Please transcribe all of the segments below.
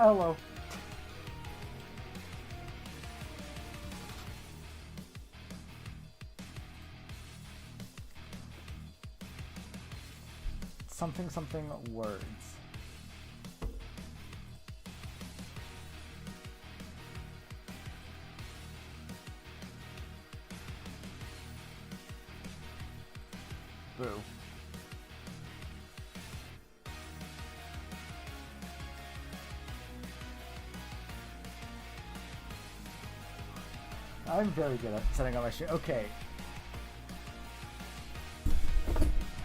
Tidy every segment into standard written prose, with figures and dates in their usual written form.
Hello. Something something words. Boo. I'm very good at setting up my shit. Okay.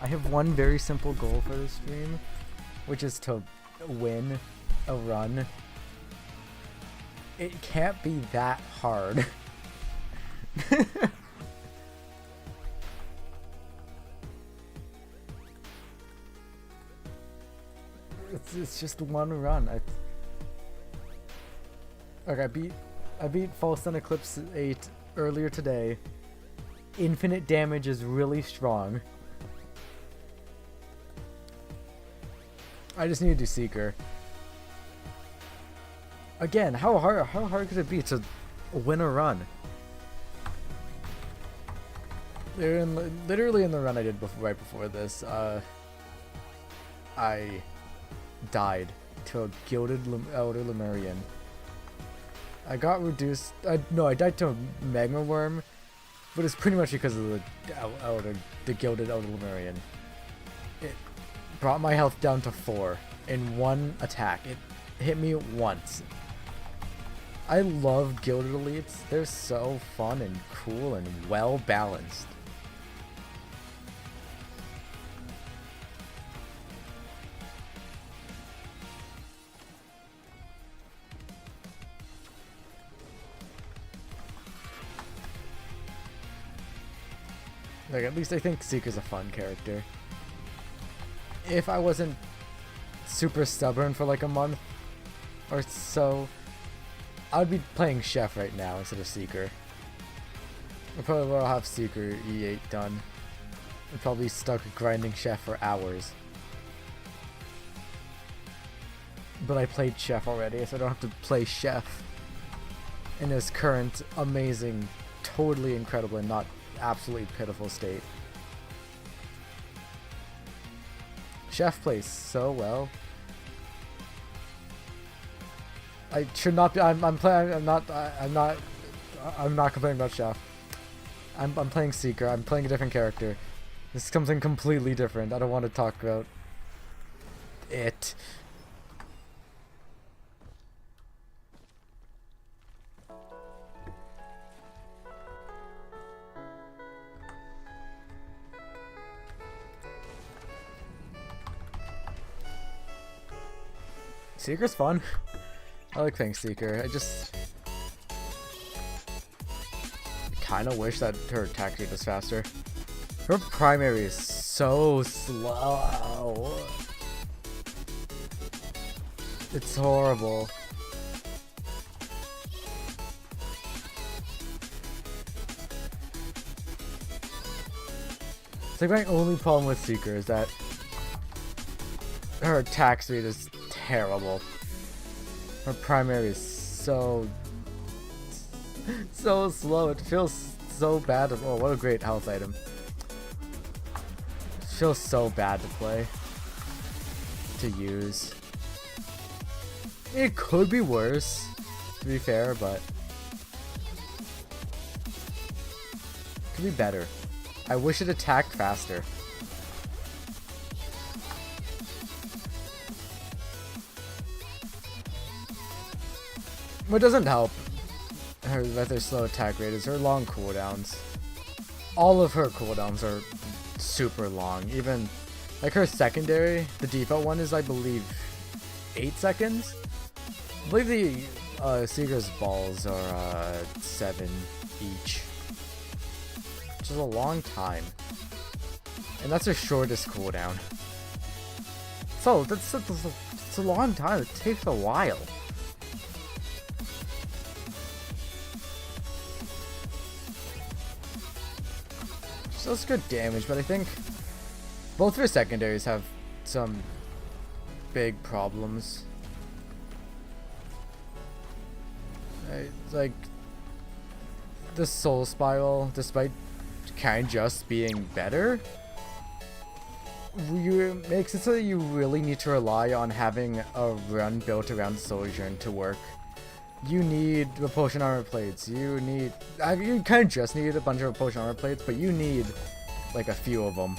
I have one very simple goal for this stream, which is to win a run. It can't be that hard. It's just one run. Okay, I beat Full Sun Eclipse 8 earlier today. Infinite damage is really strong. I just need to do Seeker. Again, how hard could it be to win a run? Literally in the run I did right before this, I died to a Gilded Elder Lemurian. I got reduced. No, I died to a Magma Worm, but it's pretty much because of the Gilded Elder Lemurian. It brought my health down to 4 in one attack. It hit me once. I love Gilded Elites. They're so fun and cool and well balanced. Like, at least I think Seeker's a fun character. If I wasn't super stubborn for like a month or so, I would be playing Chef right now instead of Seeker. I probably will have Seeker E8 done. I'd probably be stuck grinding Chef for hours. But I played Chef already, so I don't have to play Chef in his current amazing, totally incredible, and not absolutely pitiful state. Chef plays so well. I should not be. I'm not complaining about Chef. I'm playing Seeker. I'm playing a different character. This is something completely different. I don't want to talk about it. Seeker's fun. I like playing Seeker. I just kind of wish that her attack rate was faster. Her primary is so slow. It's horrible. It's like my only problem with Seeker is that her attack speed is terrible. Her primary is so slow. It feels so bad. Oh, what a great health item. It feels so bad to play, to use. It could be worse, to be fair, but it could be better. I wish it attacked faster. What doesn't help her that their slow attack rate is her long cooldowns. All of her cooldowns are super long. Even like her secondary, the default one is I believe 8 seconds. I believe the Seeker's balls are 7 each, which is a long time, and that's her shortest cooldown. So that's a long time. It takes a while. So it's good damage, but I think both of her secondaries have some big problems. like the Soul Spiral, despite kind of just being better, makes it so that you really need to rely on having a run built around Sojourn to work. You need repulsion armor plates. You kind of just need a bunch of repulsion armor plates, but you need like a few of them.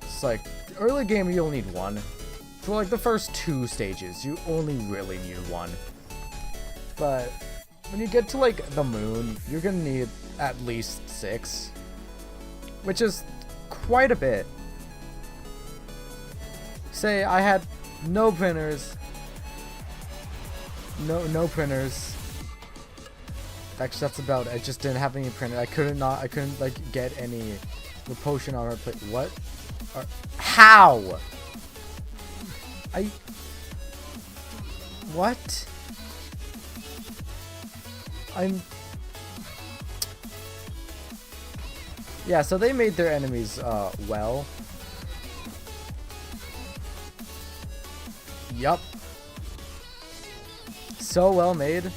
It's like early game you'll need one. For like the first 2 stages, you only really need one. But when you get to like the moon, you're gonna need at least 6, which is quite a bit. Say I had no printers. No printers. Actually, that's about it. I just didn't have any printer. I couldn't like get any repulsion armor plate. What? How? What? Yeah, so they made their enemies, well. Yup. So well made.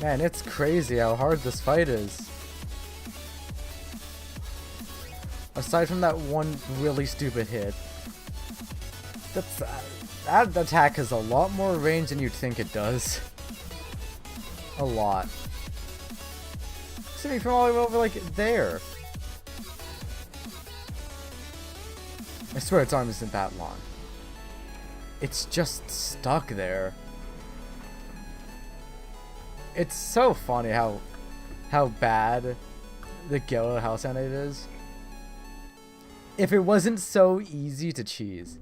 Man, it's crazy how hard this fight is. Aside from that one really stupid hit. That attack has a lot more range than you'd think it does. A lot. See, from all the way over, like, there. I swear its arm isn't that long. It's just stuck there. It's so funny how bad the Ghetto House Animate is. If it wasn't so easy to cheese.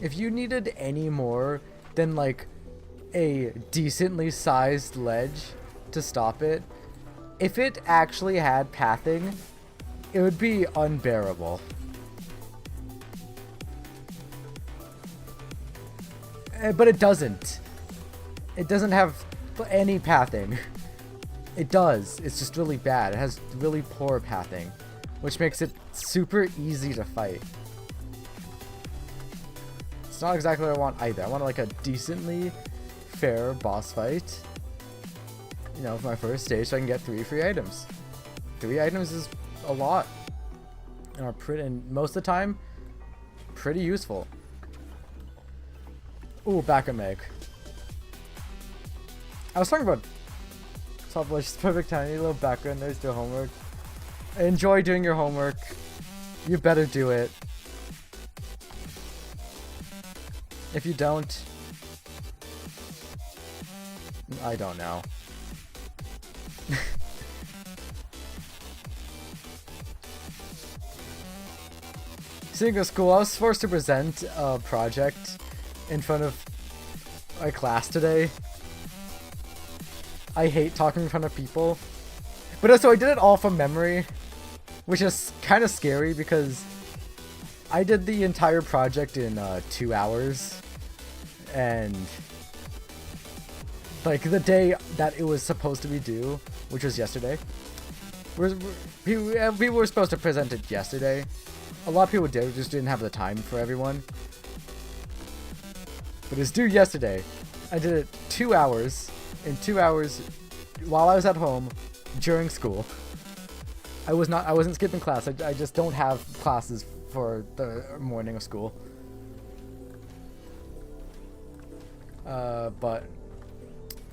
If you needed any more than like a decently sized ledge to stop it, if it actually had pathing, it would be unbearable. But it doesn't. It doesn't have any pathing. It does. It's just really bad. It has really poor pathing, which makes it super easy to fight. It's not exactly what I want either. I want like a decently fair boss fight, you know, for my first stage, so I can get 3 free items. 3 items is a lot, and are pretty, and most of the time, pretty useful. Ooh, back a meg. I was talking about Publish perfect tiny little background. There's your homework. Enjoy doing your homework. You better do it. If you don't, I don't know. Speaking of school, I was forced to present a project in front of my class today. I hate talking in front of people. But so I did it all from memory, which is kind of scary because I did the entire project in 2 hours, and like the day that it was supposed to be due, which was yesterday. People were supposed to present it yesterday. A lot of people did, just didn't have the time for everyone. But it's due yesterday. I did it 2 hours, in 2 hours, while I was at home, during school. I wasn't skipping class. I just don't have classes for the morning of school. But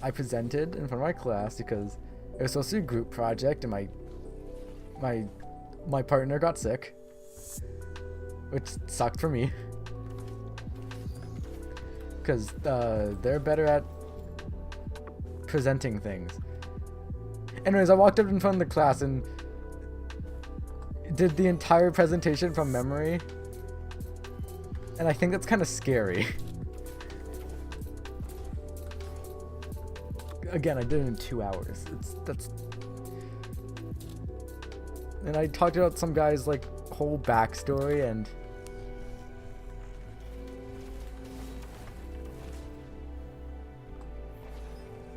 I presented in front of my class because it was supposed to be a group project, and my partner got sick, which sucked for me because they're better at presenting things. Anyways, I walked up in front of the class and did the entire presentation from memory, and I think that's kind of scary. Again, I did it in 2 hours. And I talked about some guy's like whole backstory, and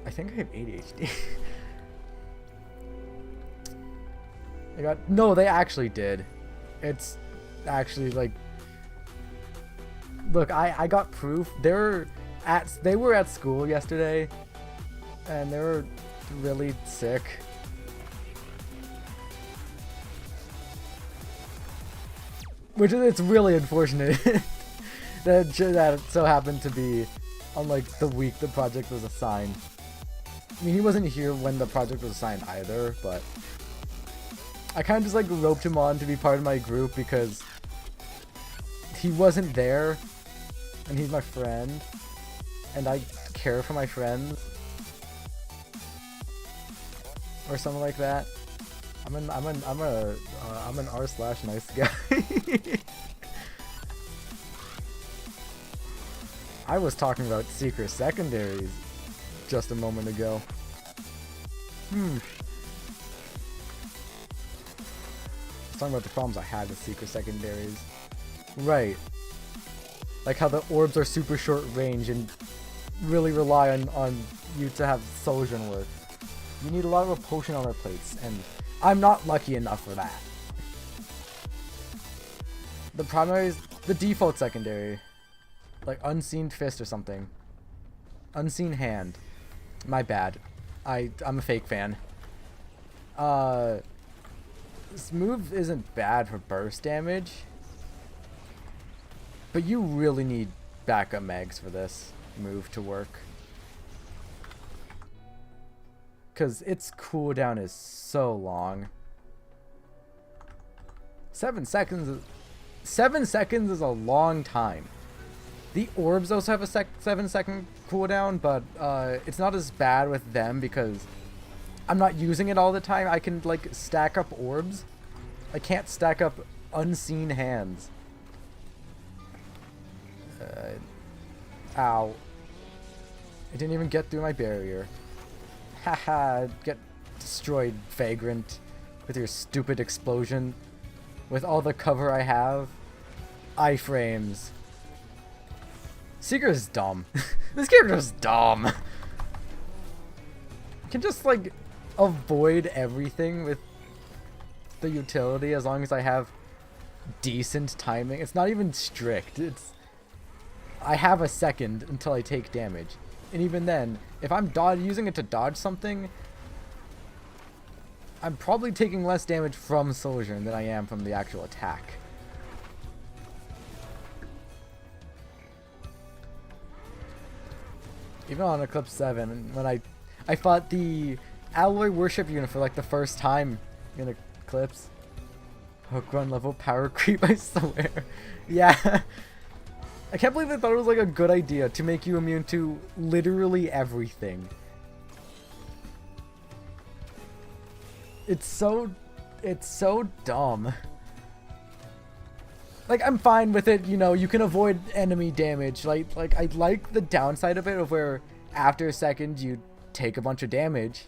I think I have ADHD. No, they actually did. It's actually like, look, I got proof. They were at school yesterday, and they were really sick. Which is, it's really unfortunate that it so happened to be on like the week the project was assigned. I mean, he wasn't here when the project was assigned either, but I kind of just like roped him on to be part of my group because he wasn't there, and he's my friend, and I care for my friends, or something like that. I'm an r/nice guy. I was talking about secret secondaries just a moment ago. I was talking about the problems I had with secret secondaries. Right. Like how the orbs are super short range and really rely on you to have Sojourn work. You need a lot of potion armor plates, and I'm not lucky enough for that. The primary is the default secondary. Like Unseen Fist or something. Unseen Hand. My bad. I'm a fake fan. This move isn't bad for burst damage, but you really need backup megs for this move to work. Because its cooldown is so long. 7 seconds. 7 seconds is a long time. The orbs also have a 7-second cooldown, but it's not as bad with them because I'm not using it all the time. I can like stack up orbs. I can't stack up Unseen Hands. Ow. It didn't even get through my barrier. Haha, get destroyed, Vagrant, with your stupid explosion. With all the cover I have. Iframes. Seeker is dumb. This character is dumb. I can just like avoid everything with the utility as long as I have decent timing. It's not even strict. It's I have a second until I take damage. And even then, if I'm using it to dodge something, I'm probably taking less damage from Sojourn than I am from the actual attack. Even on Eclipse 7, when I fought the Alloy Worship unit for like the first time in Eclipse. Hook run level power creep, I swear. Yeah. I can't believe they thought it was like a good idea to make you immune to literally everything. It's so dumb. Like, I'm fine with it, you know, you can avoid enemy damage. Like I like the downside of it, of where after a second you take a bunch of damage.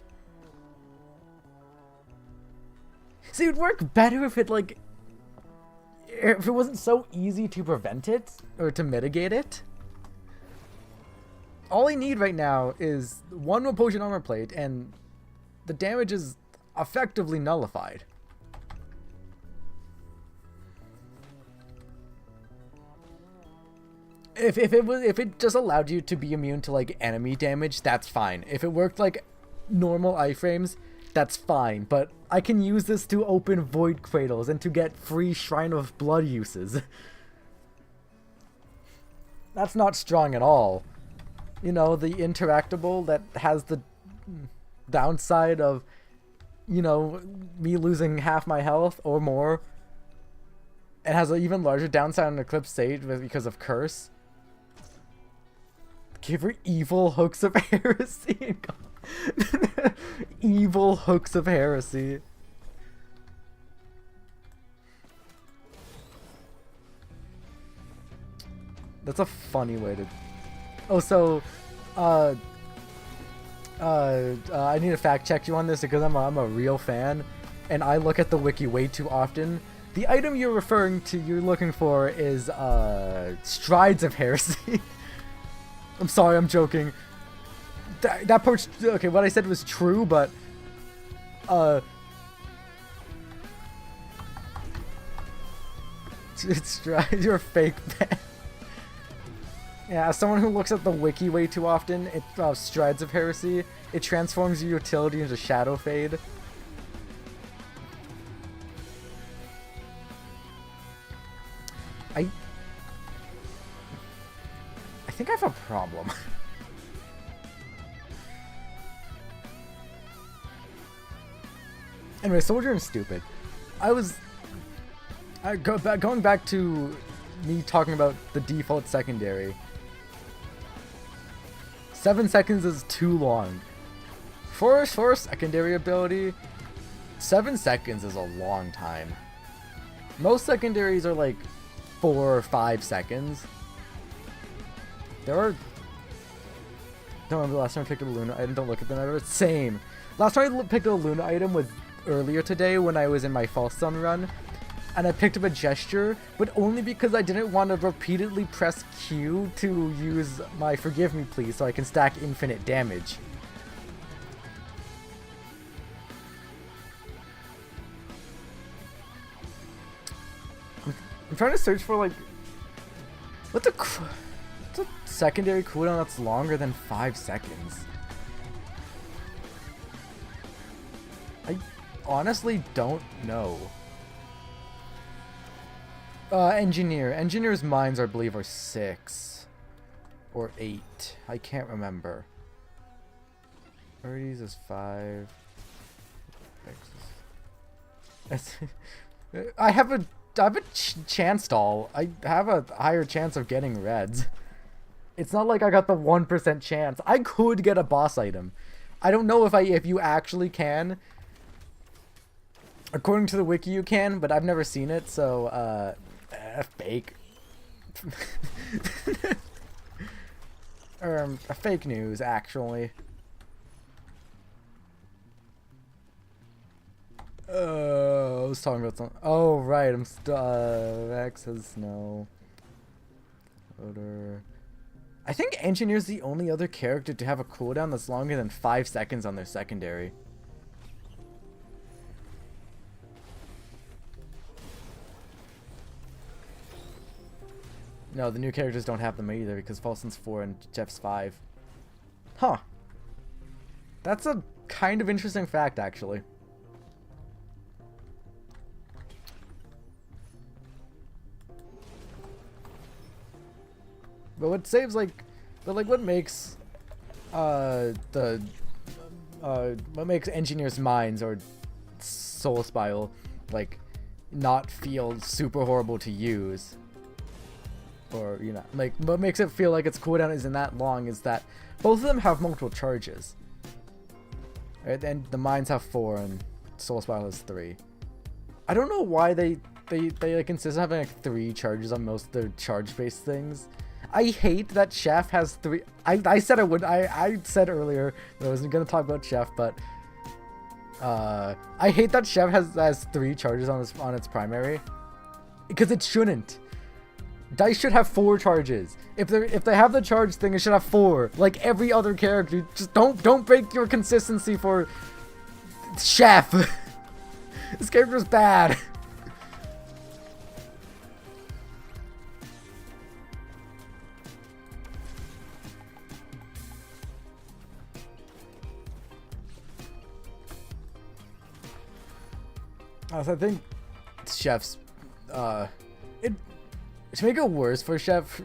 See, it would work better if it wasn't so easy to prevent it, or to mitigate it. All I need right now is one more potion armor plate, and the damage is effectively nullified. If it just allowed you to be immune to like enemy damage, that's fine. If it worked like normal iframes, that's fine. But I can use this to open void cradles and to get free Shrine of Blood uses. That's not strong at all. You know, the interactable that has the downside of, you know, me losing half my health or more. It has an even larger downside on Eclipse Sage because of Curse. Give her evil hooks of heresy. Evil hooks of heresy. That's a funny way to... Oh, so... I need to fact check you on this because I'm a real fan. And I look at the wiki way too often. The item you're looking for is, Strides of Heresy. I'm sorry, I'm joking. That part's... Okay, what I said was true, but... You're fake ban. Yeah, as someone who looks at the wiki way too often, Strides of Heresy, it transforms your utility into Shadow Fade. I think I have a problem. Anyway, Soldier and Stupid. Going back to me talking about the default secondary. 7 seconds is too long. For a secondary ability, 7 seconds is a long time. Most secondaries are like 4 or 5 seconds. Don't remember the last time I picked up a Luna item. Don't look at the number. Same. Last time I picked up a Luna item was earlier today when I was in my False Sun run. And I picked up a gesture, but only because I didn't want to repeatedly press Q to use my Forgive Me Please so I can stack infinite damage. I'm trying to search for like... What's a secondary cooldown that's longer than 5 seconds? I honestly don't know. Engineer. Engineer's mines, I believe, are 6 or 8. I can't remember. Birdies is 5. I have a chance stall. I have a higher chance of getting reds. It's not like I got the 1% chance. I could get a boss item. I don't know if you actually can. According to the wiki, you can, but I've never seen it, so fake. Fake news, actually. I was talking about something. Oh, right. X says no. Odor. I think Engineer's the only other character to have a cooldown that's longer than 5 seconds on their secondary. No, the new characters don't have them either because Falson's 4 and Jeff's 5. Huh. That's a kind of interesting fact, actually. But what saves what makes what makes Engineer's Mines or Soul Spiral like not feel super horrible to use, or like what makes it feel like its cooldown isn't that long is that both of them have multiple charges. Right, and the Mines have 4 and Soul Spiral has 3. I don't know why they like insist on having like 3 charges on most of their charge-based things. I hate that Chef has 3. I said I would. I said earlier that I wasn't gonna talk about Chef, but I hate that Chef has 3 charges on its primary because it shouldn't. Dice should have 4 charges. If they have the charge thing, it should have 4. Like every other character. Just don't break your consistency for Chef. This character's bad. So I think Chef's to make it worse for Chef,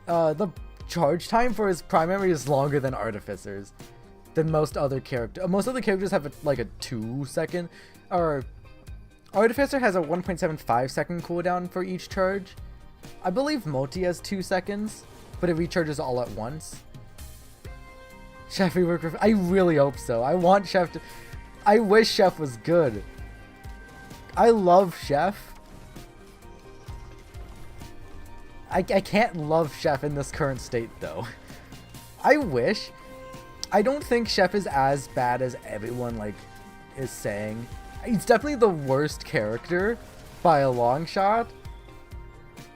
the charge time for his primary is longer than Artificer's, than most other characters. Most other characters have like a 2 second, or Artificer has a 1.75 second cooldown for each charge. I believe Multi has 2 seconds, but it recharges all at once. Chef rework. I really hope so. I want Chef to. I wish Chef was good. I love Chef. I can't love Chef in this current state, though. I wish. I don't think Chef is as bad as everyone, is saying. He's definitely the worst character by a long shot.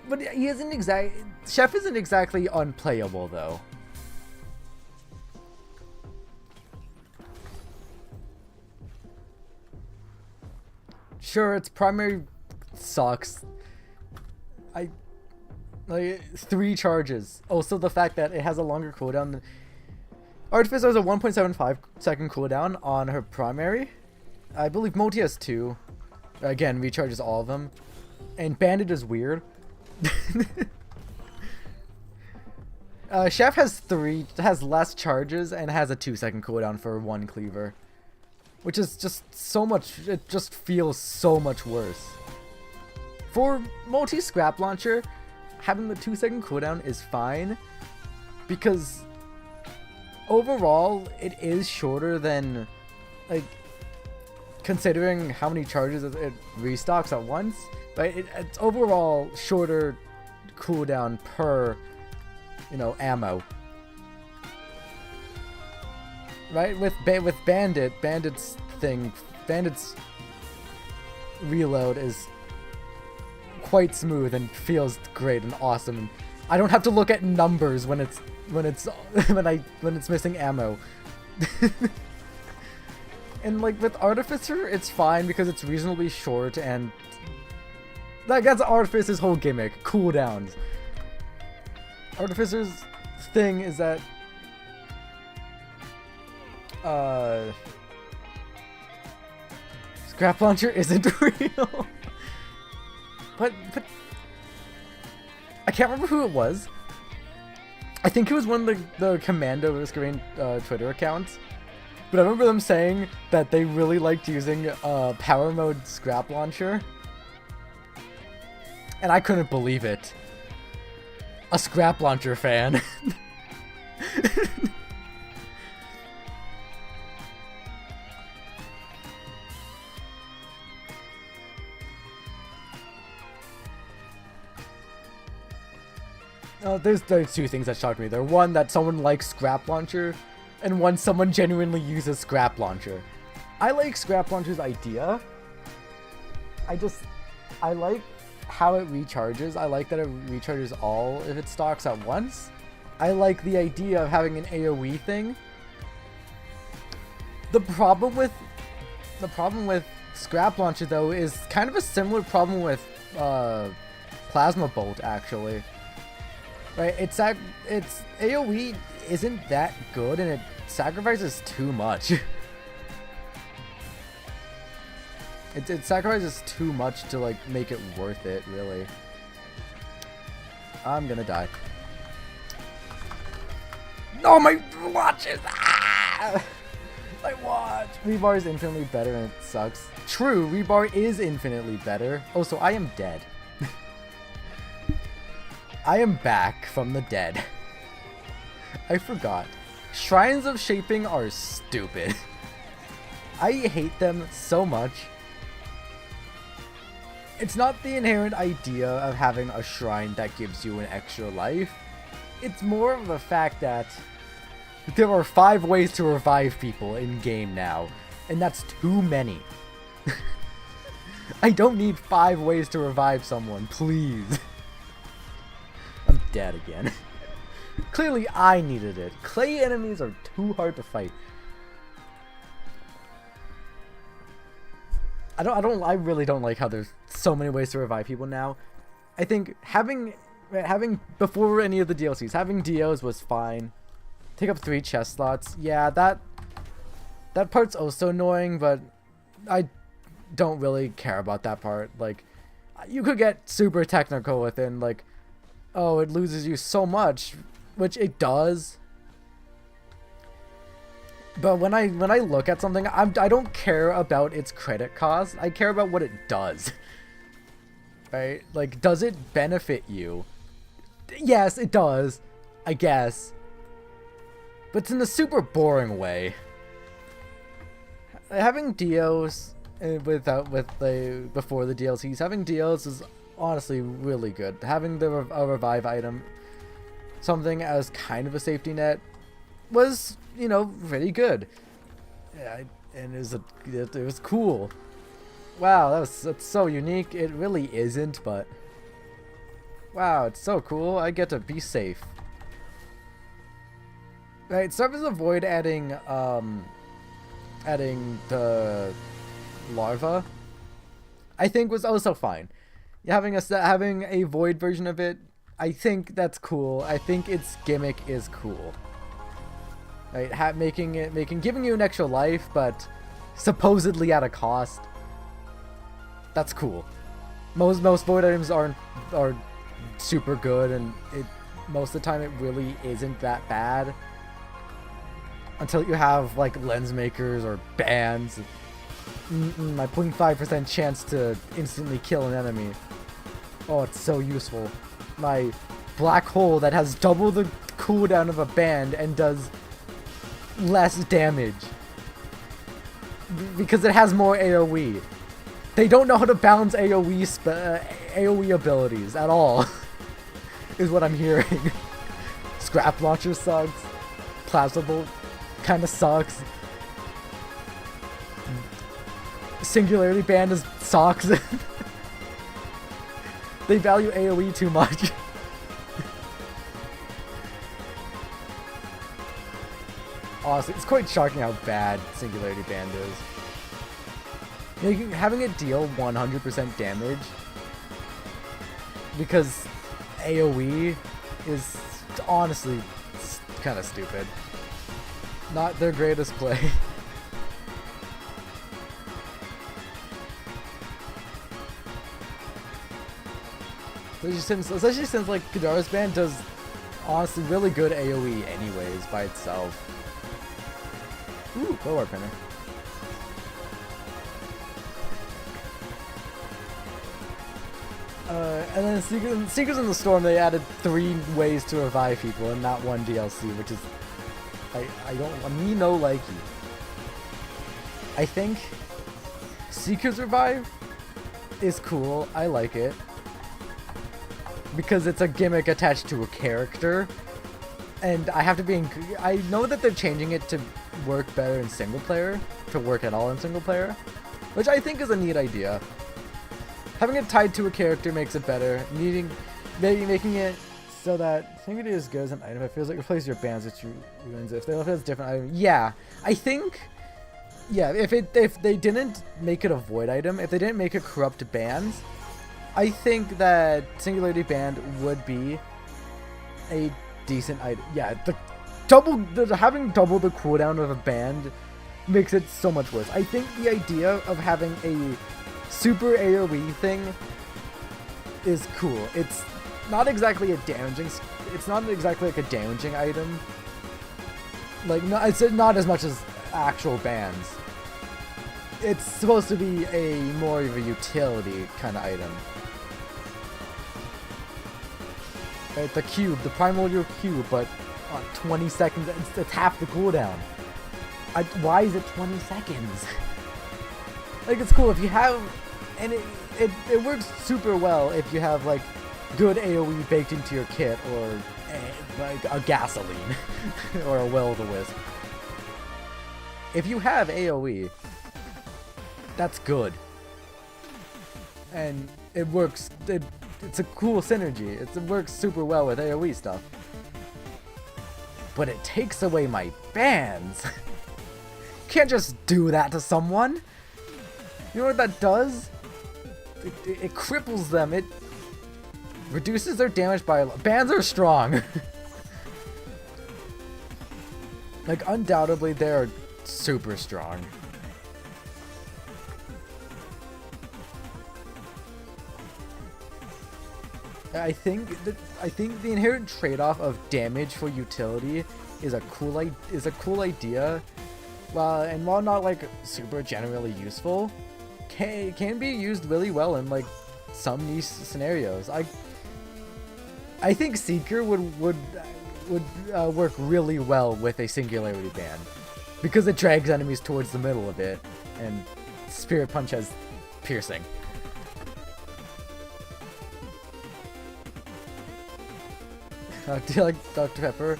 But he isn't Chef isn't exactly unplayable, though. Sure, its primary sucks. I like 3 charges. Also, the fact that it has a longer cooldown than Artificer has a 1.75 second cooldown on her primary. I believe Moti has 2. Again, recharges all of them. And Bandit is weird. Chef has less charges and has a 2-second cooldown for 1 cleaver. Which is just so much, it just feels so much worse. For Moti Scrap Launcher, having the 2-second cooldown is fine. Because overall, it is shorter than, like, considering how many charges it restocks at once. But it's overall shorter cooldown per, you know, ammo. Right? With Bandit's reload is quite smooth and feels great and awesome. I don't have to look at numbers when it's missing ammo. And like with Artificer, it's fine because it's reasonably short and like that's Artificer's whole gimmick, cooldowns. Artificer's thing is that Scrap Launcher isn't real. But I can't remember who it was. I think it was one of the Commando Screen Twitter accounts. But I remember them saying that they really liked using Power Mode Scrap Launcher. And I couldn't believe it. A Scrap Launcher fan. There's 2 things that shocked me there. One, that someone likes Scrap Launcher, and one, someone genuinely uses Scrap Launcher. I like Scrap Launcher's idea. I like how it recharges. I like that it recharges all of its stocks at once. I like the idea of having an AoE thing. The problem with Scrap Launcher though is kind of a similar problem with Plasma Bolt actually. Right, its AoE isn't that good and it sacrifices too much. It sacrifices too much to like make it worth it, really. I'm gonna die. No, my watches! Ah! My watch! Rebar is infinitely better and it sucks. True, Rebar is infinitely better. Oh, so I am dead. I am back from the dead. I forgot. Shrines of Shaping are stupid. I hate them so much. It's not the inherent idea of having a shrine that gives you an extra life. It's more of the fact that there are 5 ways to revive people in game now, and that's too many. I don't need 5 ways to revive someone, please. I'm dead again. Clearly I needed it. Clay enemies are too hard to fight. I really don't like how there's so many ways to revive people now. I think having before any of the DLCs, having DOs was fine. Take up 3 chest slots. Yeah, that part's also annoying, but I don't really care about that part. Like, you could get super technical within, like, oh, it loses you so much, which it does. But when I look at something, I don't care about its credit cost. I care about what it does. Right? Like, does it benefit you? Yes, it does. I guess. But it's in a super boring way. Having DOs before the DLCs, having DOs is honestly really good. Having a revive item, something as kind of a safety net, was, you know, pretty good. Yeah, and it was cool. Wow, that's so unique. It really isn't, but wow, it's so cool. I get to be safe. Right, Servants of Void adding the larva, I think was also fine. Having a void version of it, I think that's cool. I think its gimmick is cool. Right, giving you an extra life, but supposedly at a cost. That's cool. Most void items are super good, and most of the time it really isn't that bad. Until you have like lens makers or bands. My 0.5% chance to instantly kill an enemy. Oh, it's so useful. My black hole that has double the cooldown of a band and does less damage. Because it has more AoE. They don't know how to balance AoE abilities at all. Is what I'm hearing. Scrap launcher sucks. Plasma bolt kind of sucks. Singularity band sucks. They value AoE too much. Honestly, it's quite shocking how bad Singularity Band is. Having it deal 100% damage because AoE is honestly kind of stupid. Not their greatest play. Especially since like Kadara's band does honestly really good AoE anyways by itself. Ooh, Glowworm Pinner. And then Seekers in the Storm, they added 3 ways to revive people in that one DLC, which is me no likey. I think Seekers Revive is cool. I like it. Because it's a gimmick attached to a character. And I have to be I know that they're changing it to work better in single player, to work at all in single player, which I think is a neat idea. Having it tied to a character makes it better. Making it so that Singularity is good as an item. It feels like replace your bands with ruins if they have different item. Yeah, I think. Yeah, if they didn't make it a void item, if they didn't make it corrupt bands, I think that Singularity Band would be a decent item. Yeah, having double the cooldown of a band makes it so much worse. I think the idea of having a super AoE thing is cool. It's not exactly a damaging. It's not exactly like a damaging item. Like, no, it's not as much as actual bands. It's supposed to be a more of a utility kind of item. Right, the cube, the primordial cube, but 20 seconds. It's half the cooldown. Why is it 20 seconds? Like, it's cool if you have, and it works super well if you have like good AoE baked into your kit, or like a gasoline, or a will-o-the-wisp. If you have AoE, that's good, and it works. It's a cool synergy. It works super well with AoE stuff. But it takes away my bands. Can't just do that to someone. You know what that does? It cripples them. It reduces their damage by a lot. Bands are strong. Like, undoubtedly, they're super strong. I think the inherent trade-off of damage for utility is a cool idea. And while not like super generally useful, can be used really well in like some niche scenarios. I think Seeker would work really well with a Singularity Band because it drags enemies towards the middle of it, and Spirit Punch has piercing. Do you like Dr. Pepper?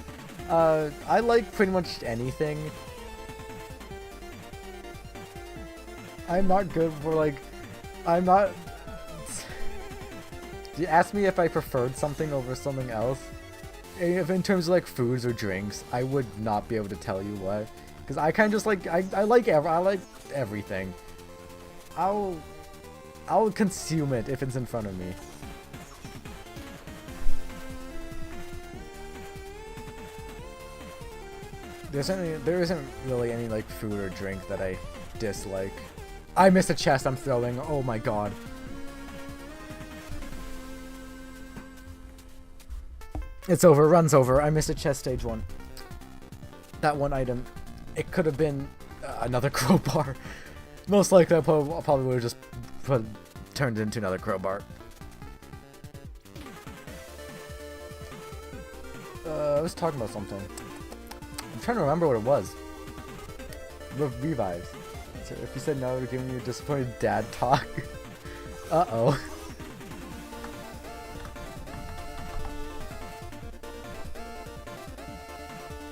I like pretty much anything. I'm not good for like, you asked me if I preferred something over something else. If in terms of like foods or drinks, I would not be able to tell you what, because I kind of just like I like everything. I'll consume it if it's in front of me. There isn't really any like food or drink that I dislike. I missed a chest I'm throwing. Oh my god. It's over. Run's over. I missed a chest stage 1. That one item. It could have been another crowbar. Most likely I probably would have just turned it into another crowbar. I was talking about something. I'm trying to remember what it was. Revives. So if you said no, we're giving you a disappointed dad talk. Uh-oh.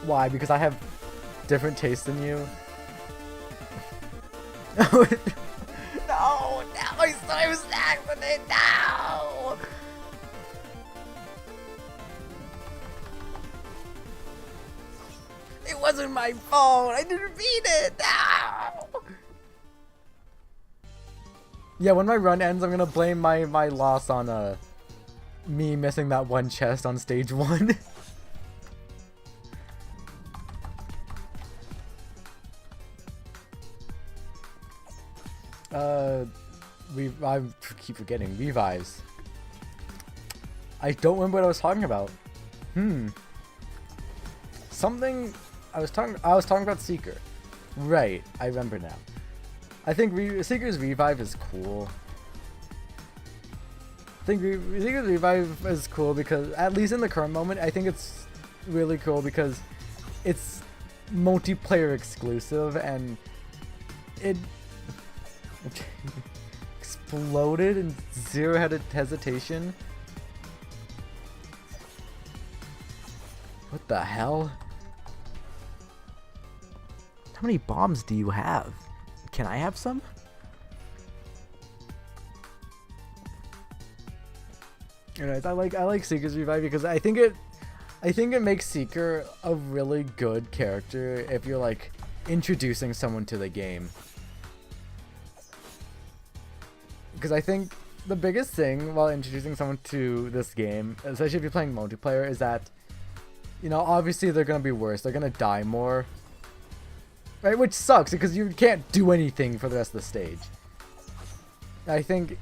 Why? Because I have different tastes than you? No! No! I thought I was accident! No! It wasn't my fault! I didn't mean it! No! Yeah, when my run ends, I'm gonna blame my loss on me missing that one chest on stage 1. I keep forgetting. Revives. I don't remember what I was talking about. Something I was talking about Seeker. Right, I remember now. I think Seeker's Revive is cool. I think Seeker's Revive is cool because, at least in the current moment, I think it's really cool because it's multiplayer exclusive and it exploded in zero hesitation. What the hell? How many bombs do you have? Can I have some? Anyways, I like Seeker's Revive because I think it makes Seeker a really good character if you're like introducing someone to the game. Because I think the biggest thing while introducing someone to this game, especially if you're playing multiplayer, is that, you know, obviously they're going to be worse. They're going to die more. Right? Which sucks because you can't do anything for the rest of the stage. I think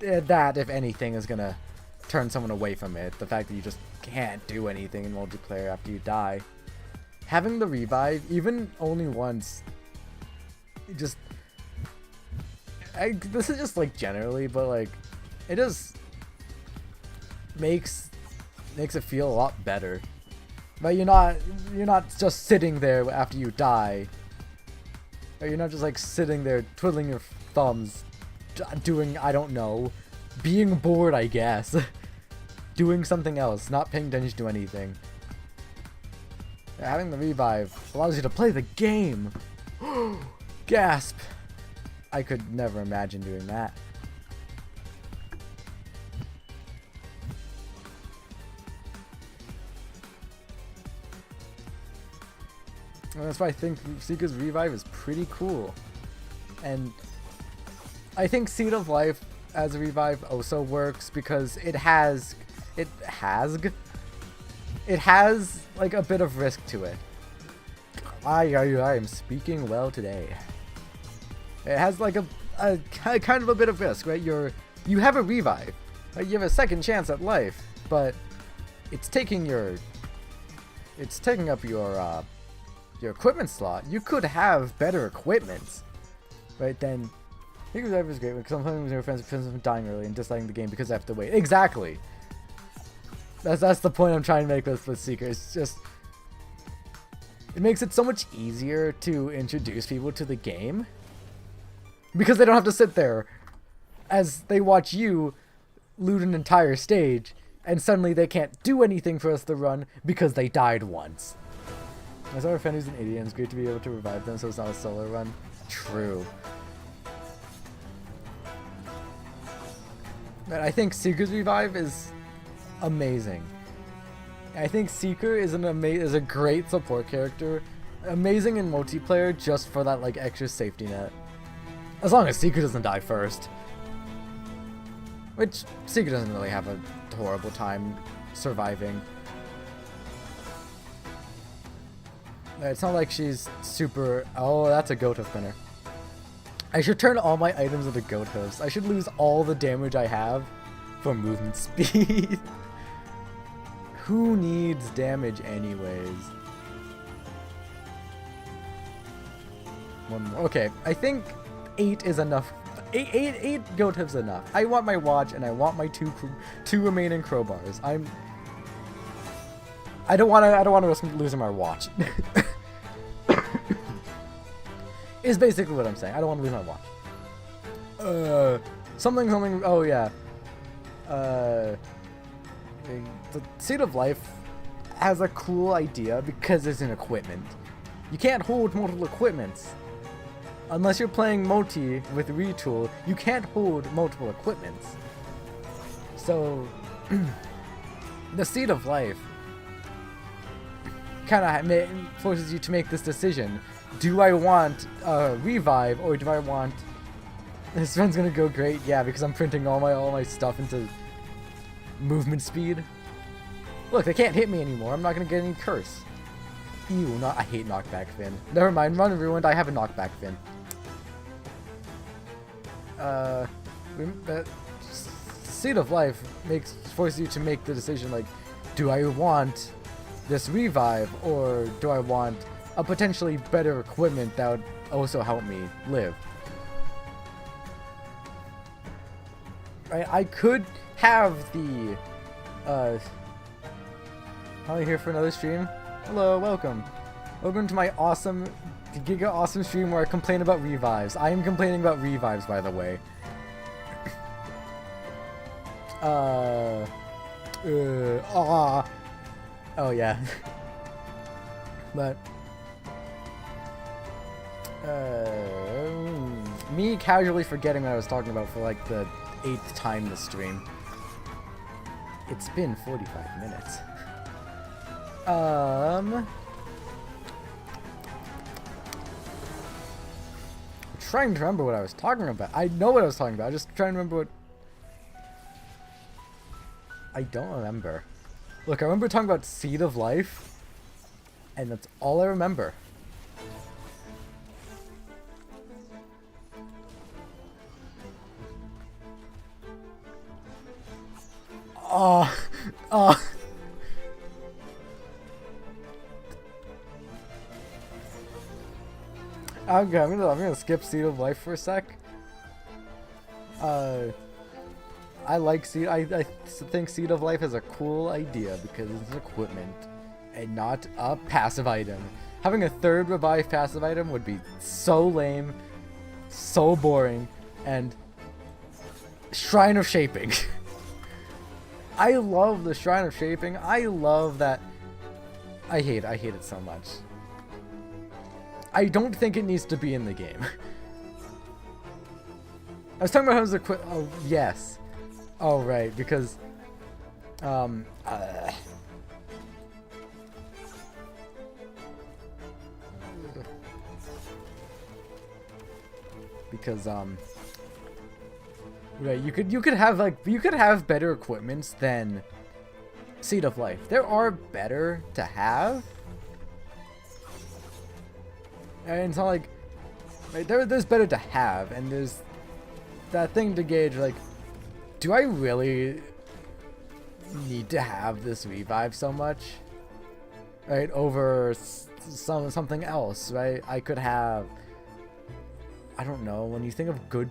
that, if anything, is going to turn someone away from it. The fact that you just can't do anything in multiplayer after you die. Having the revive, even only once, just... this is just like generally, but like it just makes it feel a lot better. But you're not just sitting there after you die. Or you're not just like sitting there twiddling your thumbs, doing, I don't know, being bored, I guess. Doing something else, not paying attention to anything. Having the revive allows you to play the game. Gasp. I could never imagine doing that. And that's why I think Seeker's Revive is pretty cool. And I think Seed of Life as a revive also works because it has like a bit of risk to it. I am speaking well today. It has like a kind of a bit of risk, right? You have a revive, right? You have a second chance at life, but it's taking up your equipment slot. You could have better equipment, right? Then Seeker's Revive is great because sometimes your friends from dying early and disliking the game because they have to wait. Exactly. That's the point I'm trying to make with Seeker. It's just, it makes it so much easier to introduce people to the game because they don't have to sit there as they watch you loot an entire stage and suddenly they can't do anything for us to run because they died once. As our friend who's an idiot, it's great to be able to revive them so it's not a solo run. True. But I think Seeker's Revive is amazing. I think Seeker is is a great support character, amazing in multiplayer just for that like extra safety net. As long as Seeker doesn't die first. Which Seeker doesn't really have a horrible time surviving. It's not like she's super... Oh, that's a goat hoof spinner. I should turn all my items into goat hoofs. I should lose all the damage I have for movement speed. Who needs damage anyways? One more. Okay, I think 8 is enough. 8 goat hoofs enough. I want my watch and I want my two remaining crowbars. I don't want to risk losing my watch. Is basically what I'm saying. I don't want to lose my watch. Something. Oh yeah. The Seed of Life has a cool idea because it's an equipment. You can't hold multiple equipments. Unless you're playing multi with retool, you can't hold multiple equipments. So, the Seed of Life kind of forces you to make this decision. Do I want revive, or do I want... This run's gonna go great, yeah, because I'm printing all my stuff into movement speed. Look, they can't hit me anymore. I'm not gonna get any curse. Ew, I hate knockback Fin. Never mind, run ruined. I have a knockback Fin. Seed of Life forces you to make the decision, like, do I want this revive, or do I want a potentially better equipment that would also help me live? Right, I could have the, are you here for another stream? Hello, welcome. Welcome to my awesome, giga awesome stream where I complain about revives. I am complaining about revives, by the way. Oh yeah. But me casually forgetting what I was talking about for like the 8th time this stream. It's been 45 minutes. Trying to remember what I was talking about. I know what I was talking about. I'm just trying to remember what... I don't remember. Look, I remember talking about Seed of Life, and that's all I remember. Oh. Okay, I'm gonna skip Seed of Life for a sec. I like Seed. I think Seed of Life is a cool idea because it's an equipment and not a passive item. Having a 3rd revive passive item would be so lame, so boring, and Shrine of Shaping. I love the Shrine of Shaping. I love that. I hate it so much. I don't think it needs to be in the game. I was talking about how it was oh, yes. Oh, right, because... because, right, you could have better equipments than Seed of Life. There are better to have. And it's not like... Right, there's better to have, and there's that thing to gauge, like, do I really need to have this revive so much? Right, over something else, right? I could have... I don't know, when you think of good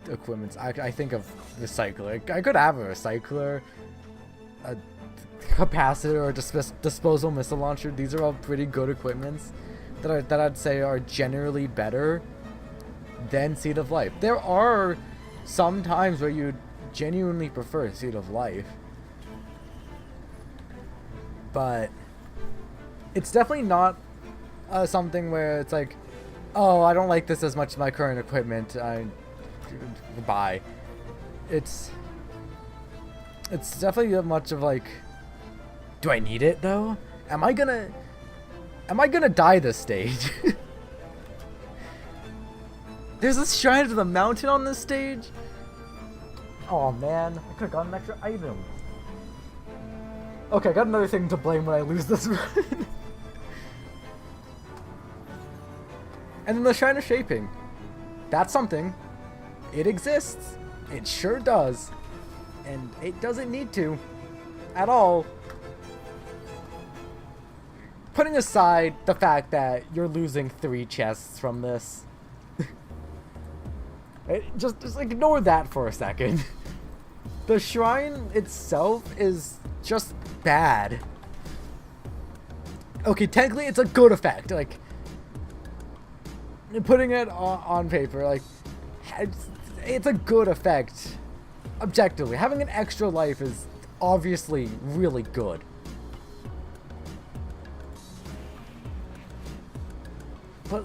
equipments, I think of recycler. I could have a recycler, a capacitor, or disposal missile launcher. These are all pretty good equipments that I'd say are generally better than Seed of Life. There are some times where you'd genuinely prefer Seed of Life, but it's definitely not something where it's like, oh, I don't like this as much as my current equipment. Bye. It's definitely much of like, do I need it though? Am I gonna die this stage? There's a shrine to the mountain on this stage? Oh man, I could've got an extra item. Okay, I got another thing to blame when I lose this run. And then the Shrine of Shaping. That's something. It exists. It sure does. And it doesn't need to. At all. Putting aside the fact that you're losing 3 chests from this. just ignore that for a second. The shrine itself is just bad. Okay, technically it's a good effect. Like, putting it on paper, like, it's a good effect. Objectively, having an extra life is obviously really good. But,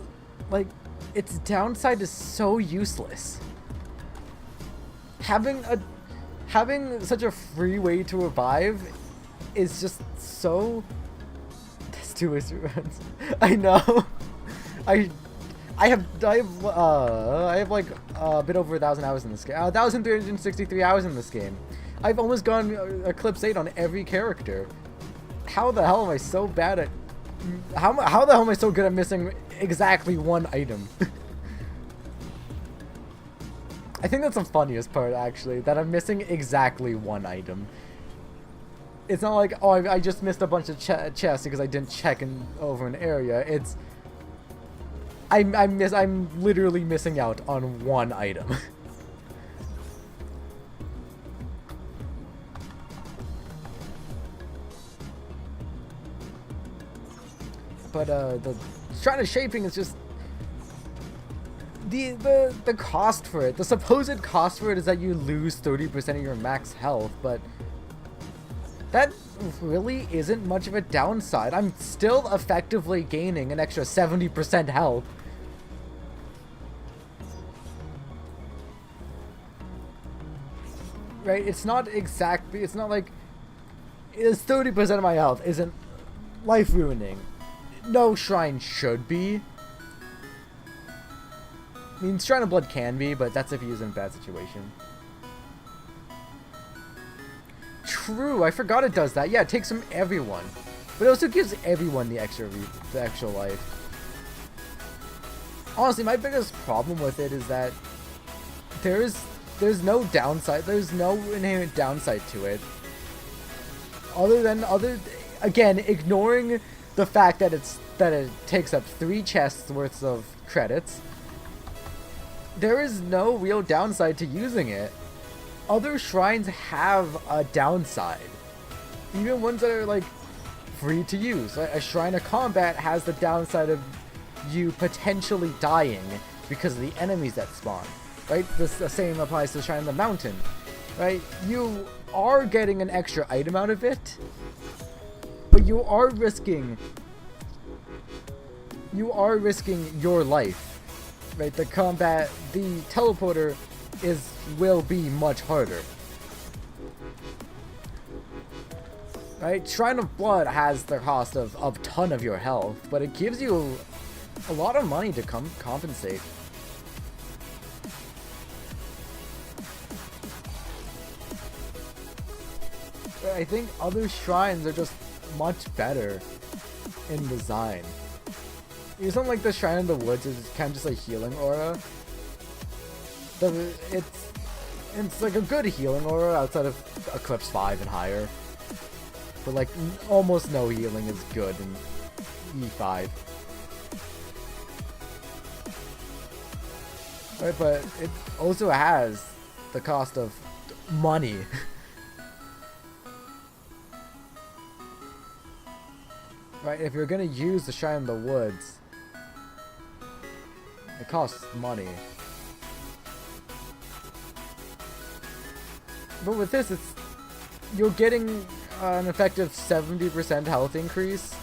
like, its downside is so useless. Having such a free way to revive is just so... That's 2 ways to runs. I know. I have like a bit over 1,000 hours in this game. 1,363 hours in this game. I've almost gone Eclipse 8 on every character. How the hell am I so bad at... How the hell am I so good at missing exactly 1 item? I think that's the funniest part, actually, that I'm missing exactly 1 item. It's not like, oh, I just missed a bunch of chests because I didn't check over an area. It's... I'm literally missing out on 1 item. But the Shrine of Shaping is just the cost for it. The supposed cost for it is that you lose 30% of your max health, but that really isn't much of a downside. I'm still effectively gaining an extra 70% health. Right? It's not exactly, it's not like, it's 30% of my health isn't life ruining. No shrine should be. I mean, Shrine of Blood can be, but that's if you use it in a bad situation. True, I forgot it does that. Yeah, it takes from everyone. But it also gives everyone the extra life. Honestly, my biggest problem with it is that there's no downside. There's no inherent downside to it. Again, ignoring the fact that it takes up 3 chests worth of credits. There is no real downside to using it. Other shrines have a downside. Even ones that are like free to use. A Shrine of Combat has the downside of you potentially dying because of the enemies that spawn. Right? The same applies to Shrine of the Mountain. Right? You are getting an extra item out of it, but you are risking your life. Right? The teleporter will be much harder. Right? Shrine of Blood has the cost of a ton of your health, but it gives you a lot of money to compensate. I think other shrines are just much better in design. Something like the Shrine of the Woods is kind of just a healing aura. It's like a good healing aura outside of Eclipse 5 and higher. But like almost no healing is good in E5. Right, but it also has the cost of money. Right, if you're gonna use the Shrine of the Woods, it costs money. But with this, you're getting an effective 70% health increase.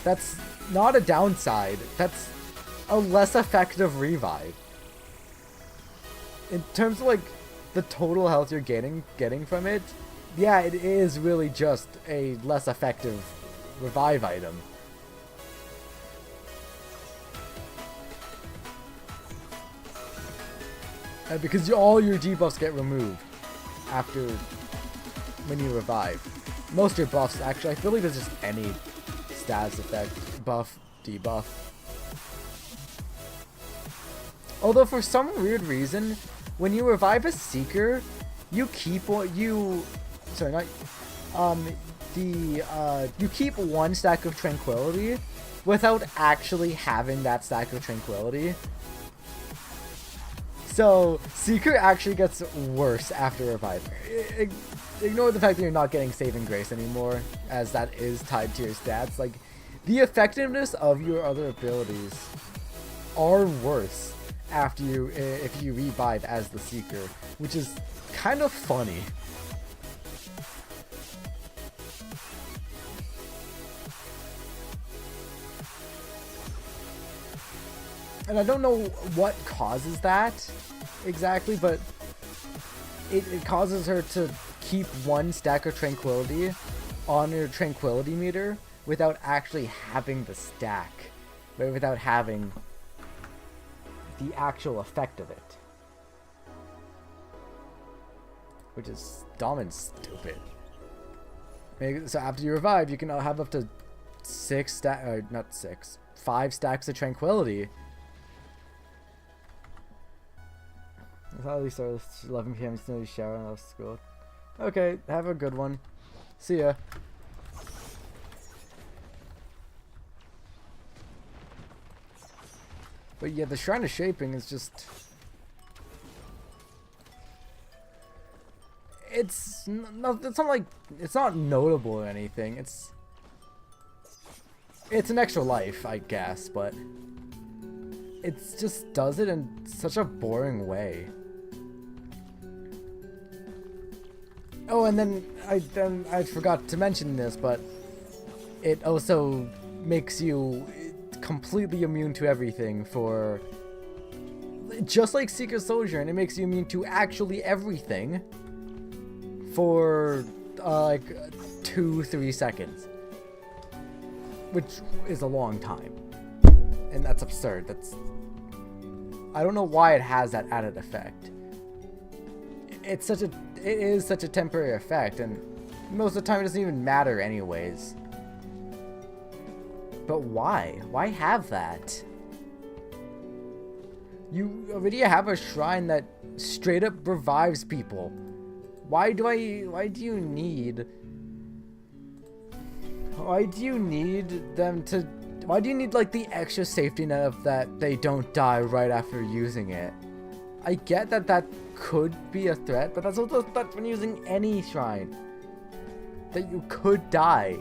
That's not a downside. That's a less effective revive. In terms of like the total health you're getting from it, yeah, it is really just a less effective revive item. Because all your debuffs get removed after when you revive. Most of your buffs, actually, I feel like there's just any status effect, buff, debuff. Although for some weird reason, when you revive a Seeker, you keep what you... Sorry, not... you keep one stack of Tranquility without actually having that stack of Tranquility. So, Seeker actually gets worse after revive. Ignore the fact that you're not getting Saving Grace anymore, as that is tied to your stats. Like, the effectiveness of your other abilities are worse after you, if you revive as the Seeker, which is kind of funny. And I don't know what causes that exactly, but it causes her to keep one stack of Tranquility on her Tranquility meter without actually having the stack, but without having the actual effect of it. Which is dumb and stupid. So after you revive, you can have up to 5 stacks of Tranquility. That's how we start at 11 p.m. Still you shower and off school. Okay, have a good one. See ya. But yeah, the Shrine of Shaping is just... It's not like... It's not notable or anything. It's an extra life, I guess, but... It just does it in such a boring way. Oh, and then I forgot to mention this, but it also makes you completely immune to everything for... Just like Seeker Sojourn, it makes you immune to actually everything for like 2-3 seconds. Which is a long time. And that's absurd. I don't know why it has that added effect. It is such a temporary effect, and most of the time it doesn't even matter anyways. But why? Why have that? You already have a shrine that straight up revives people. Why do you need like the extra safety net of that they don't die right after using it? I get that could be a threat, but that's also a threat when using any shrine. That you could die.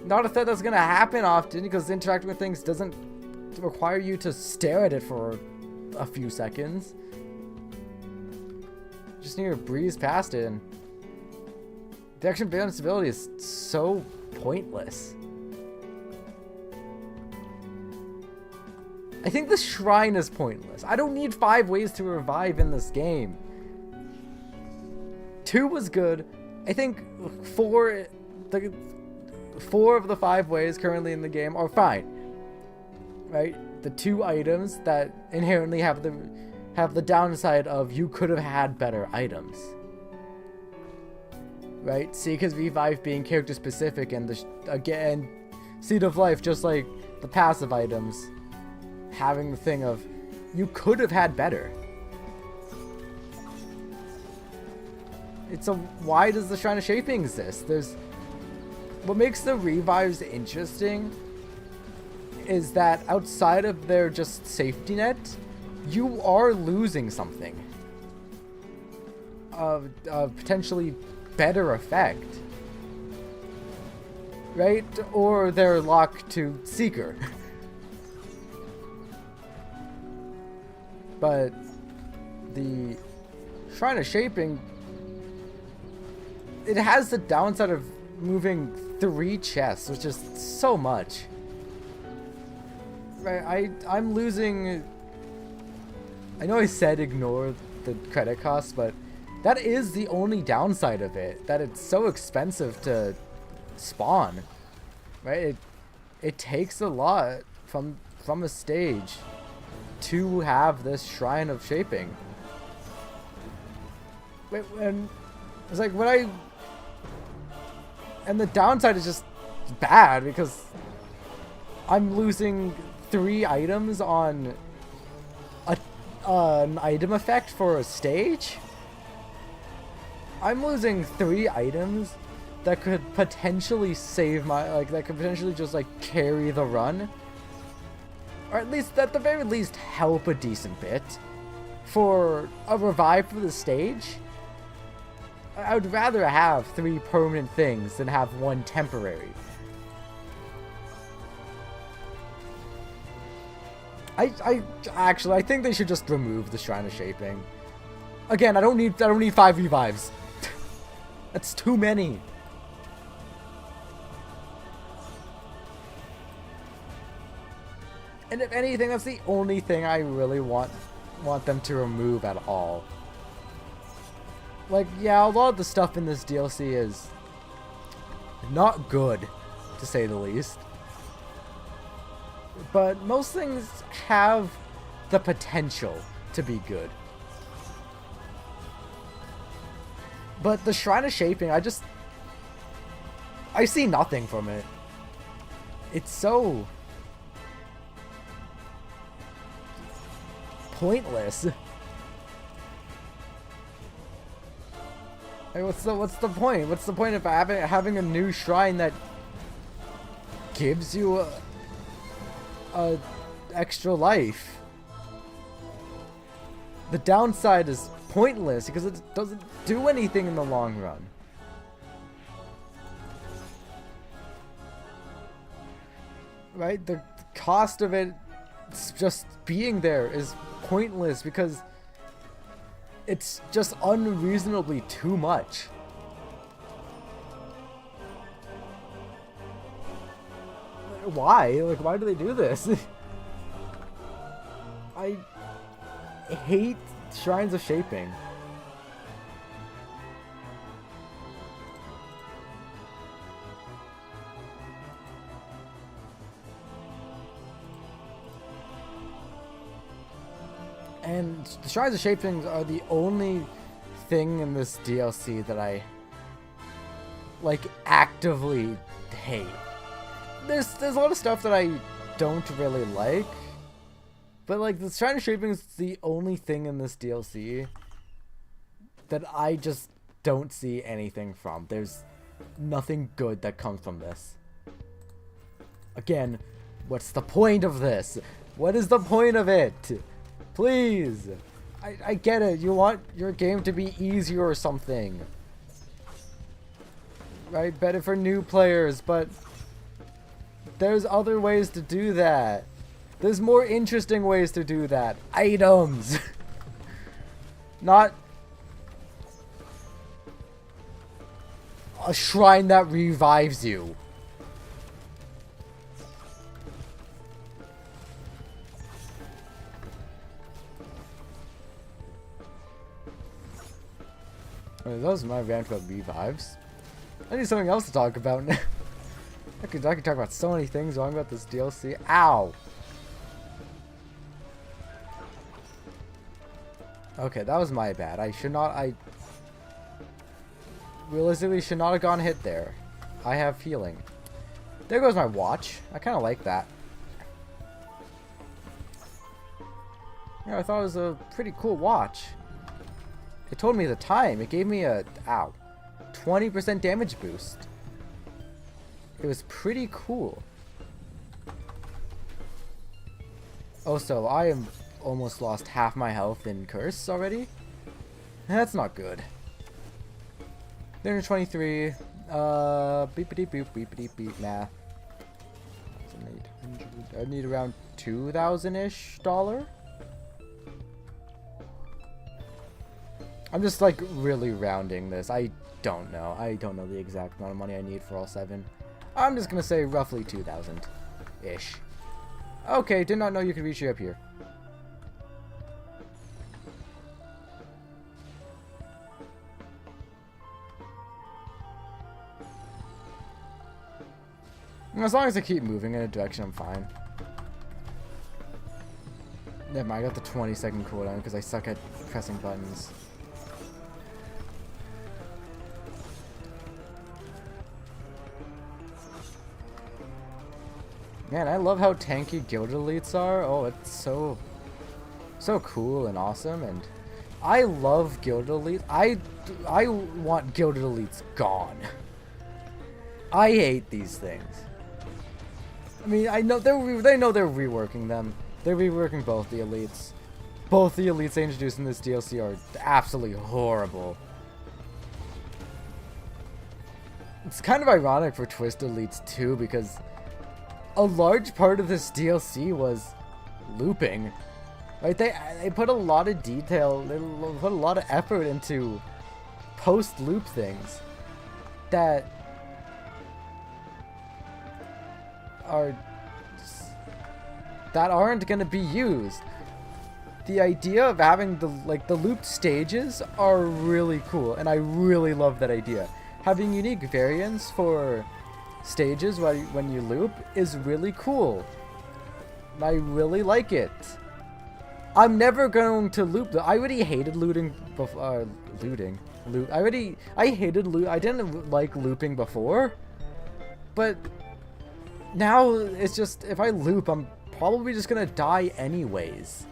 Not a threat that's gonna happen often, because interacting with things doesn't require you to stare at it for a few seconds. Just need to breeze past it, and the action balance ability is so pointless. I think the shrine is pointless. I don't need 5 ways to revive in this game. 2 was good. I think 4 of the 5 ways currently in the game are fine. Right? The 2 items that inherently have the downside of you could have had better items. Right? Seeker's revive being character specific, and again, Seed of Life, just like the passive items, having the thing of you could have had better. Why does the Shrine of Shaping exist? What makes the revives interesting is that outside of their just safety net, you are losing something of potentially better effect, right? Or they're locked to Seeker. But the Shrine of Shaping, it has the downside of moving 3 chests, which is so much. Right, I'm losing... I know I said ignore the credit costs, but that is the only downside of it, that it's so expensive to spawn. Right? It takes a lot from a stage to have this Shrine of Shaping. And it's like when I... And the downside is just bad because I'm losing 3 items on an item effect for a stage. I'm losing 3 items that could potentially save my, like, that could potentially just, like, carry the run. Or at least, at the very least, help a decent bit. For a revive for the stage, I would rather have 3 permanent things than have 1 temporary. I actually, I think they should just remove the Shrine of Shaping. Again, I don't need 5 revives. That's too many. And if anything, that's the only thing I really want them to remove at all. Like, yeah, a lot of the stuff in this DLC is not good, to say the least. But most things have the potential to be good. But the Shrine of Shaping, I see nothing from it. It's so pointless. Like, what's the point? What's the point of having a new shrine that gives you a extra life? The downside is pointless because it doesn't do anything in the long run. Right? The cost of it just being there is pointless because it's just unreasonably too much. Why? Like, why do they do this? I hate Shrines of Shaping. And the Shrines of Shaping are the only thing in this DLC that I, like, actively hate. There's a lot of stuff that I don't really like, but, like, the Shrine of Shaping is the only thing in this DLC that I just don't see anything from. There's nothing good that comes from this. Again, what's the point of this? What is the point of it? Please! I get it, you want your game to be easier or something. Right? Better for new players, but there's other ways to do that. There's more interesting ways to do that. Items! Not a shrine that revives you. Those are my rant about revives. I need something else to talk about now. I could talk about so many things wrong about this DLC. Ow! Okay, that was my bad. I realistically should not have gone hit there. I have healing. There goes my watch. I kind of like that. Yeah, I thought it was a pretty cool watch. It told me the time. It gave me a 20% damage boost. It was pretty cool. Also, I am almost lost half my health in Curse already. That's not good. 323. Beepity boop, beepity beep. Nah. I need around $2,000-ish. I'm just, like, really rounding this. I don't know. I don't know the exact amount of money I need for all 7. I'm just gonna say roughly 2,000-ish. Okay, did not know you could reach you up here. As long as I keep moving in a direction, I'm fine. Never mind, I got the 20-second cooldown because I suck at pressing buttons. Man, I love how tanky guild elites are. Oh, it's so cool and awesome, and I love guild elites. I want guild elites gone. I hate these things. I mean, I know they know they're reworking them. They're reworking both the elites. Both the elites they introduced in this DLC are absolutely horrible. It's kind of ironic for Twist elites too, because a large part of this DLC was looping. Right? They put a lot of detail, they put a lot of effort into post-loop things that aren't going to be used. The idea of having the looped stages are really cool, and I really love that idea. Having unique variants for stages when you loop is really cool. I really like it. I'm never going to loop. I already hated looting before. I hated loot. I didn't like looping before, but now it's just, if I loop, I'm probably just gonna die anyways.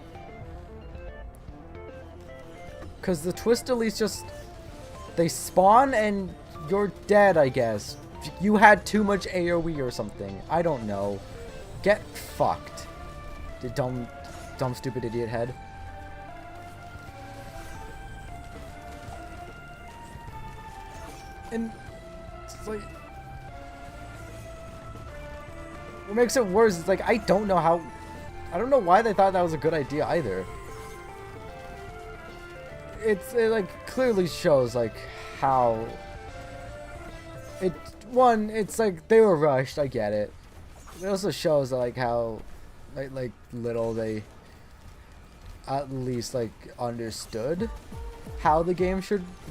Cause the twist elites just, they spawn and you're dead, I guess. You had too much AoE or something. I don't know. Get fucked. You dumb stupid idiot head. And it's like, what makes it worse is like, I don't know why they thought that was a good idea either. It like clearly shows like how it's like they were rushed. I get it. It also shows like how like little they at least like understood how the game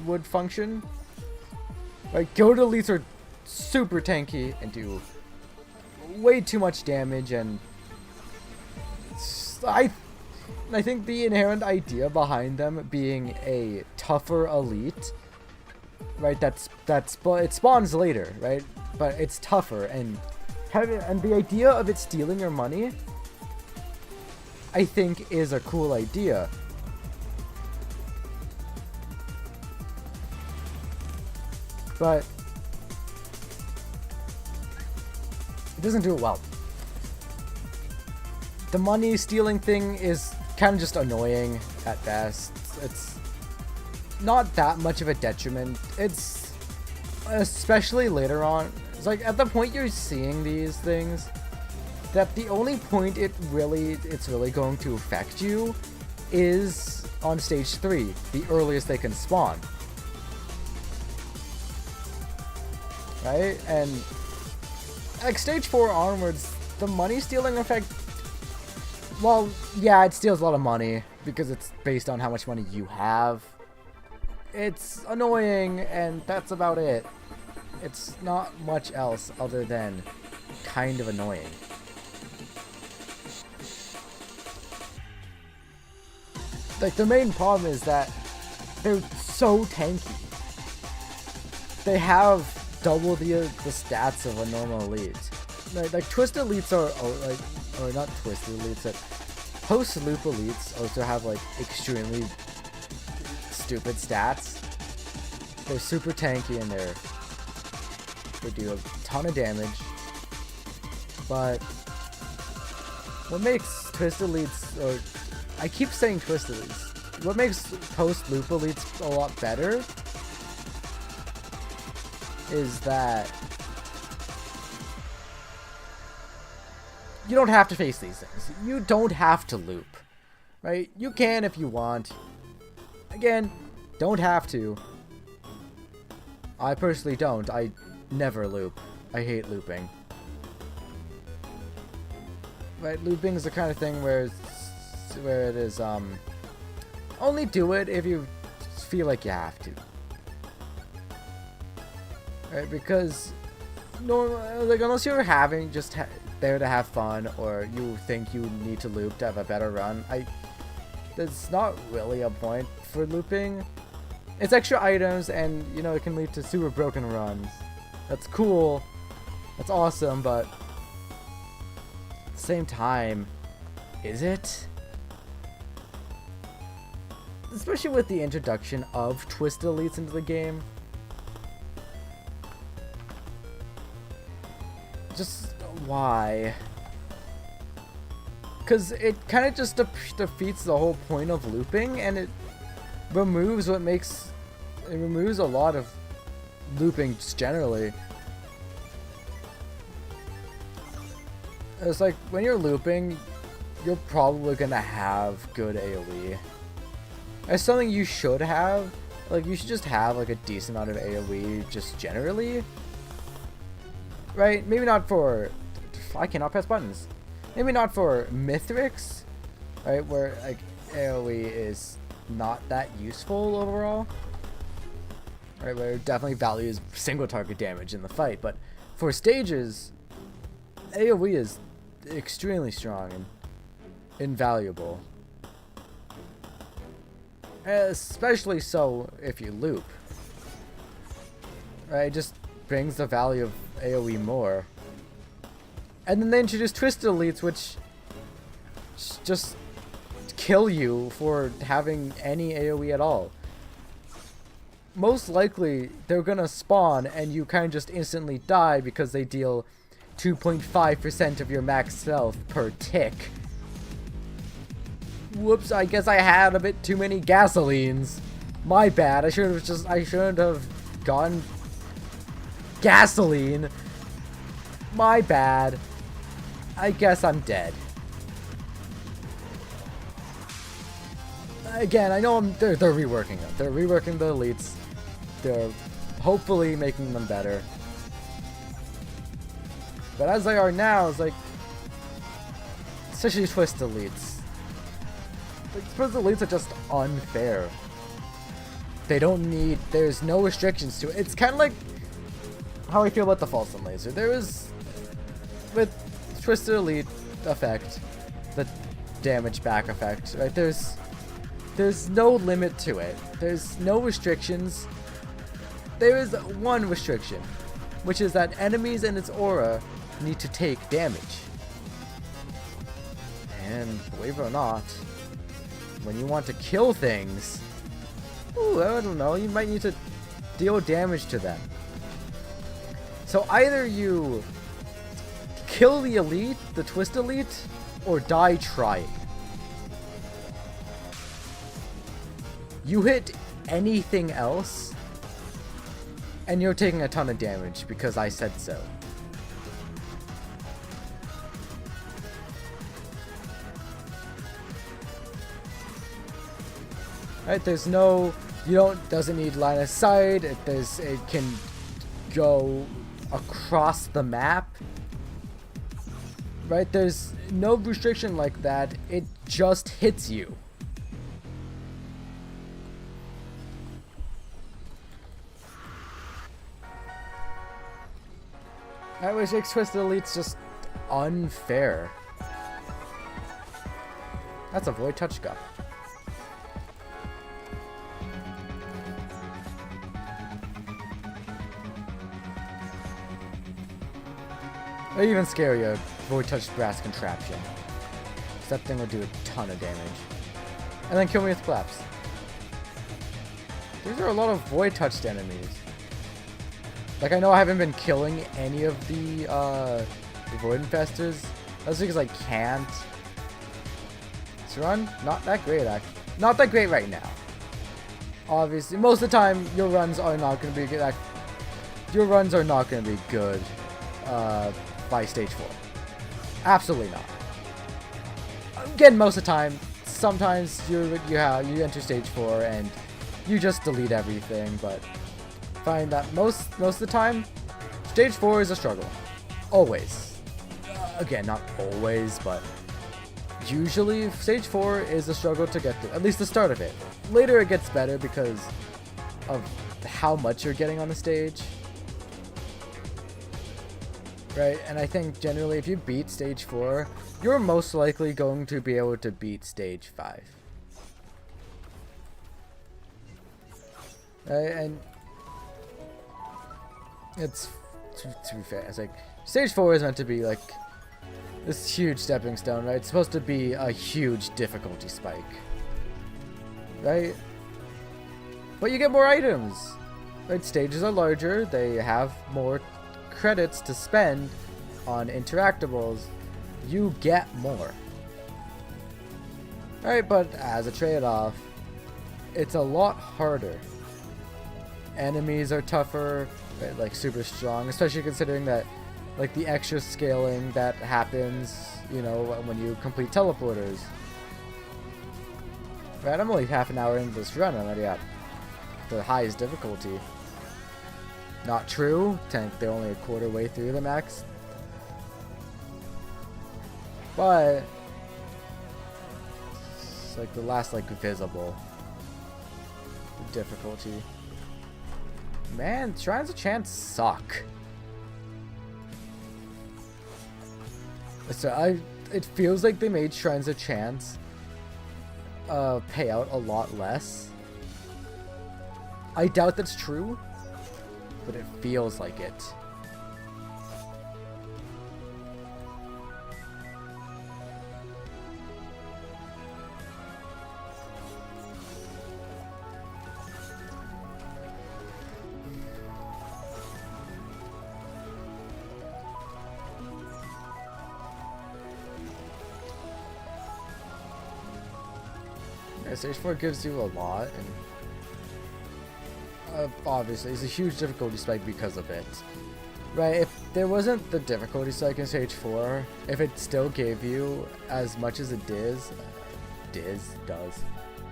would function. Like guild elites are super tanky and do way too much damage, and I think the inherent idea behind them being a tougher elite, right? It spawns later, right? But it's tougher, and the idea of it stealing your money, I think, is a cool idea. But it doesn't do it well. The money stealing thing is kind of just annoying at best. It's not that much of a detriment. It's especially later on. It's like at the point you're seeing these things, that the only point it's really going to affect you is on stage 3, the earliest they can spawn. Right? And like stage 4 onwards, the money stealing effect, well, yeah, it steals a lot of money because it's based on how much money you have. It's annoying, and that's about it. It's not much else other than kind of annoying. Like, the main problem is that they're so tanky. They have double the stats of a normal elite. Like twist elites or not twist elites, but post loop elites also have like extremely stupid stats. They're super tanky and they do a ton of damage. But what makes twist elites, or I keep saying twist elites, what makes post loop elites a lot better is that you don't have to face these things. You don't have to loop, right? You can if you want. Again, don't have to. I personally don't. I never loop. I hate looping. Right? Looping is the kind of thing where it is only do it if you feel like you have to. Right, because unless you're having there to have fun, or you think you need to loop to have a better run, there's not really a point for looping. It's extra items, and you know, it can lead to super broken runs. That's cool, that's awesome, but the same time, is it? Especially with the introduction of Twisted Elites into the game. Just why? Because it kind of just defeats the whole point of looping, and it removes what makes... It removes a lot of looping just generally. It's like, when you're looping, you're probably gonna have good AoE. It's something you should have. Like, you should just have, like, a decent amount of AoE just generally. Right? Maybe not for... I cannot press buttons. Maybe not for Mithrix, right? Where, like, AoE is not that useful overall. Right? Where it definitely values single target damage in the fight. But for stages, AoE is extremely strong and invaluable. Especially so if you loop. Right? It just brings the value of AoE more. And then they introduced Twisted Elites, which just kill you for having any AoE at all. Most likely, they're gonna spawn and you kind of just instantly die because they deal 2.5% of your max health per tick. Whoops, I guess I had a bit too many gasolines. My bad. I shouldn't have gone gasoline. My bad. I guess I'm dead. Again, I know they're reworking them. They're reworking the elites. They're hopefully making them better. But as they are now, it's like, especially Twisted Elites. Like, Twisted Elites are just unfair. They don't need, there's no restrictions to it. It's kind of like how I feel about the Fulsom Laser. There is, with Twisted Elite effect, the damage back effect, right? There's no limit to it. There's no restrictions. There is one restriction, which is that enemies in its aura need to take damage. And believe it or not, when you want to kill things, ooh, I don't know, you might need to deal damage to them. So either you kill the elite, the Twist Elite, or die trying. You hit anything else, and you're taking a ton of damage because I said so. Right, there's no, doesn't need line of sight. It can go across the map. Right, there's no restriction like that. It just hits you. I wish Twisted Elite's just unfair. That's a Void Touch Gup. Or even scarier, Void Touch Brass Contraption. That thing will do a ton of damage. And then kill me with Collapse. These are a lot of Void Touched enemies. Like, I know I haven't been killing any of the Void Infestors. That's because I can't. This run, not that great, actually. Not that great right now. Obviously, most of the time, your runs are not going to be good. Your runs are not going to be good by stage 4. Absolutely not. Again, most of the time, sometimes you enter stage 4 and you just delete everything, but find that most of the time, stage 4 is a struggle. Always. Again, not always, but usually stage 4 is a struggle to get through. At least the start of it. Later it gets better because of how much you're getting on the stage. Right, and I think generally if you beat stage 4, you're most likely going to be able to beat stage 5. Right, and it's, to be fair, it's like, stage 4 is meant to be like This huge stepping stone, right? It's supposed to be a huge difficulty spike. Right? But you get more items! Right? Stages are larger, they have more credits to spend on interactables. You get more. Right, but as a trade-off, it's a lot harder. Enemies are tougher, right? Like super strong, especially considering that like the extra scaling that happens, you know, when you complete teleporters. Right, I'm only half an hour into this run and already at the highest difficulty. Not true. They're only a quarter way through the max. But it's like the last like visible difficulty. Man, Shrines of Chance suck. So it feels like they made Shrines of Chance pay out a lot less. I doubt that's true, but it feels like it. Yeah, Stage 4 gives you a lot, and obviously it's a huge difficulty spike because of it. Right, if there wasn't the difficulty spike in Stage 4, if it still gave you as much as it does, as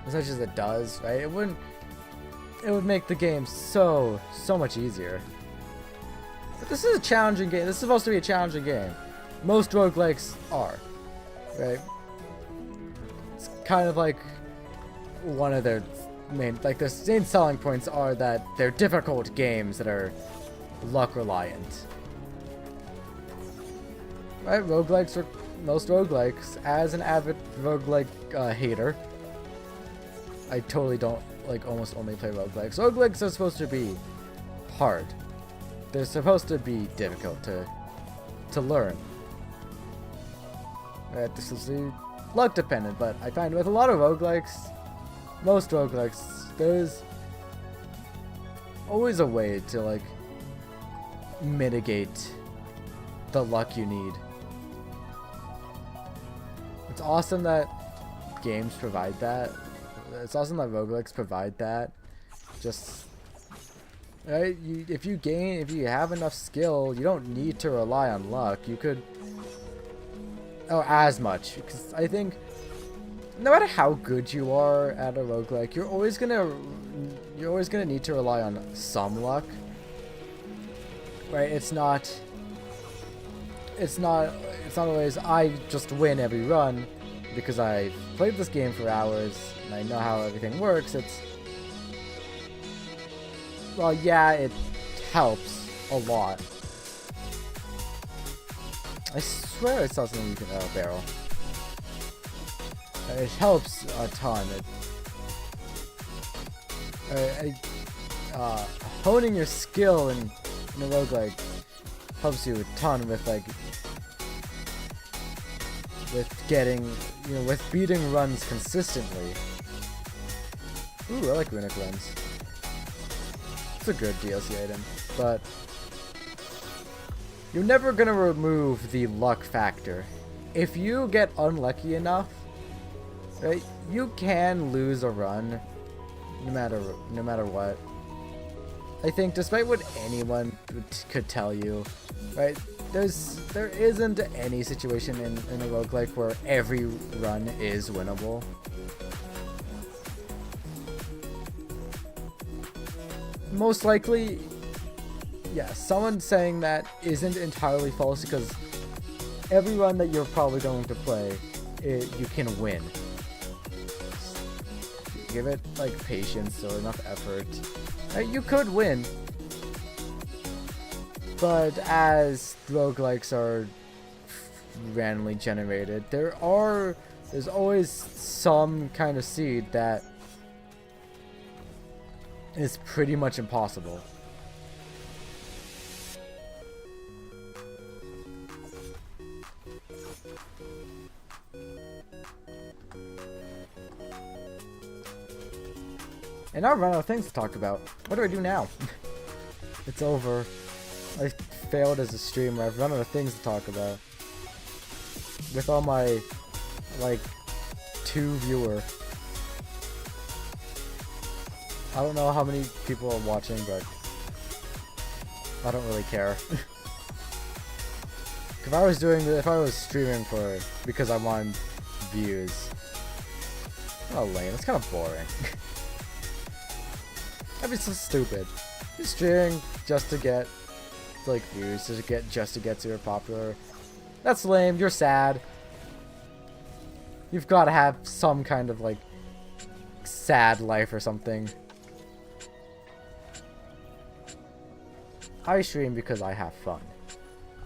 much as it does, right, it would make the game so much easier. But this is a challenging game. This is supposed to be a challenging game. Most roguelikes are, right? It's kind of like one of their main selling points are that they're difficult games that are luck reliant. Right, roguelikes are most roguelikes. As an avid roguelike hater, I totally don't like almost only play roguelikes. Roguelikes are supposed to be hard. They're supposed to be difficult to learn. Right, this is luck dependent, but I find with a lot of roguelikes, most roguelikes, there's always a way to like mitigate the luck you need. It's awesome that games provide that. It's awesome that roguelikes provide that. Just right, if you have enough skill, you don't need to rely on luck. You could as much, because I think no matter how good you are at a roguelike, you're always gonna need to rely on some luck. Right? It's not always I just win every run because I've played this game for hours and I know how everything works. It's well, yeah, it helps a lot. I swear I saw something you can barrel. It helps a ton. Honing your skill in a roguelike helps you a ton with getting, with beating runs consistently. Ooh, I like runic runs. It's a good DLC item, but you're never gonna remove the luck factor. If you get unlucky enough, right, you can lose a run, no matter what. I think, despite what anyone could tell you, right, there isn't any situation in a roguelike where every run is winnable. Most likely, yeah, someone saying that isn't entirely false, because every run that you're probably going to play, you can win. Give it patience or enough effort, you could win. But as roguelikes are randomly generated, there's always some kind of seed that is pretty much impossible. And now I run out of things to talk about. What do I do now? It's over. I failed as a streamer. I've run out of things to talk about. With all my, like, 2 viewer. I don't know how many people are watching, but I don't really care. If I was streaming because I wanted views. Oh, lame. That's kind of boring. That'd be so stupid. You're streaming just to get, like, views, just to get super popular. That's lame. You're sad. You've got to have some kind of, like, sad life or something. I stream because I have fun.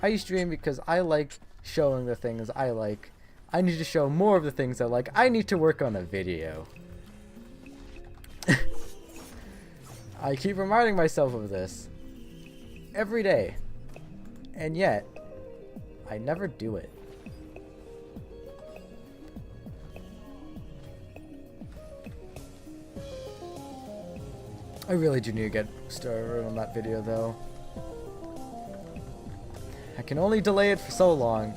I stream because I like showing the things I like. I need to show more of the things I like. I need to work on a video. I keep reminding myself of this every day. And yet, I never do it. I really do need to get started on that video though. I can only delay it for so long.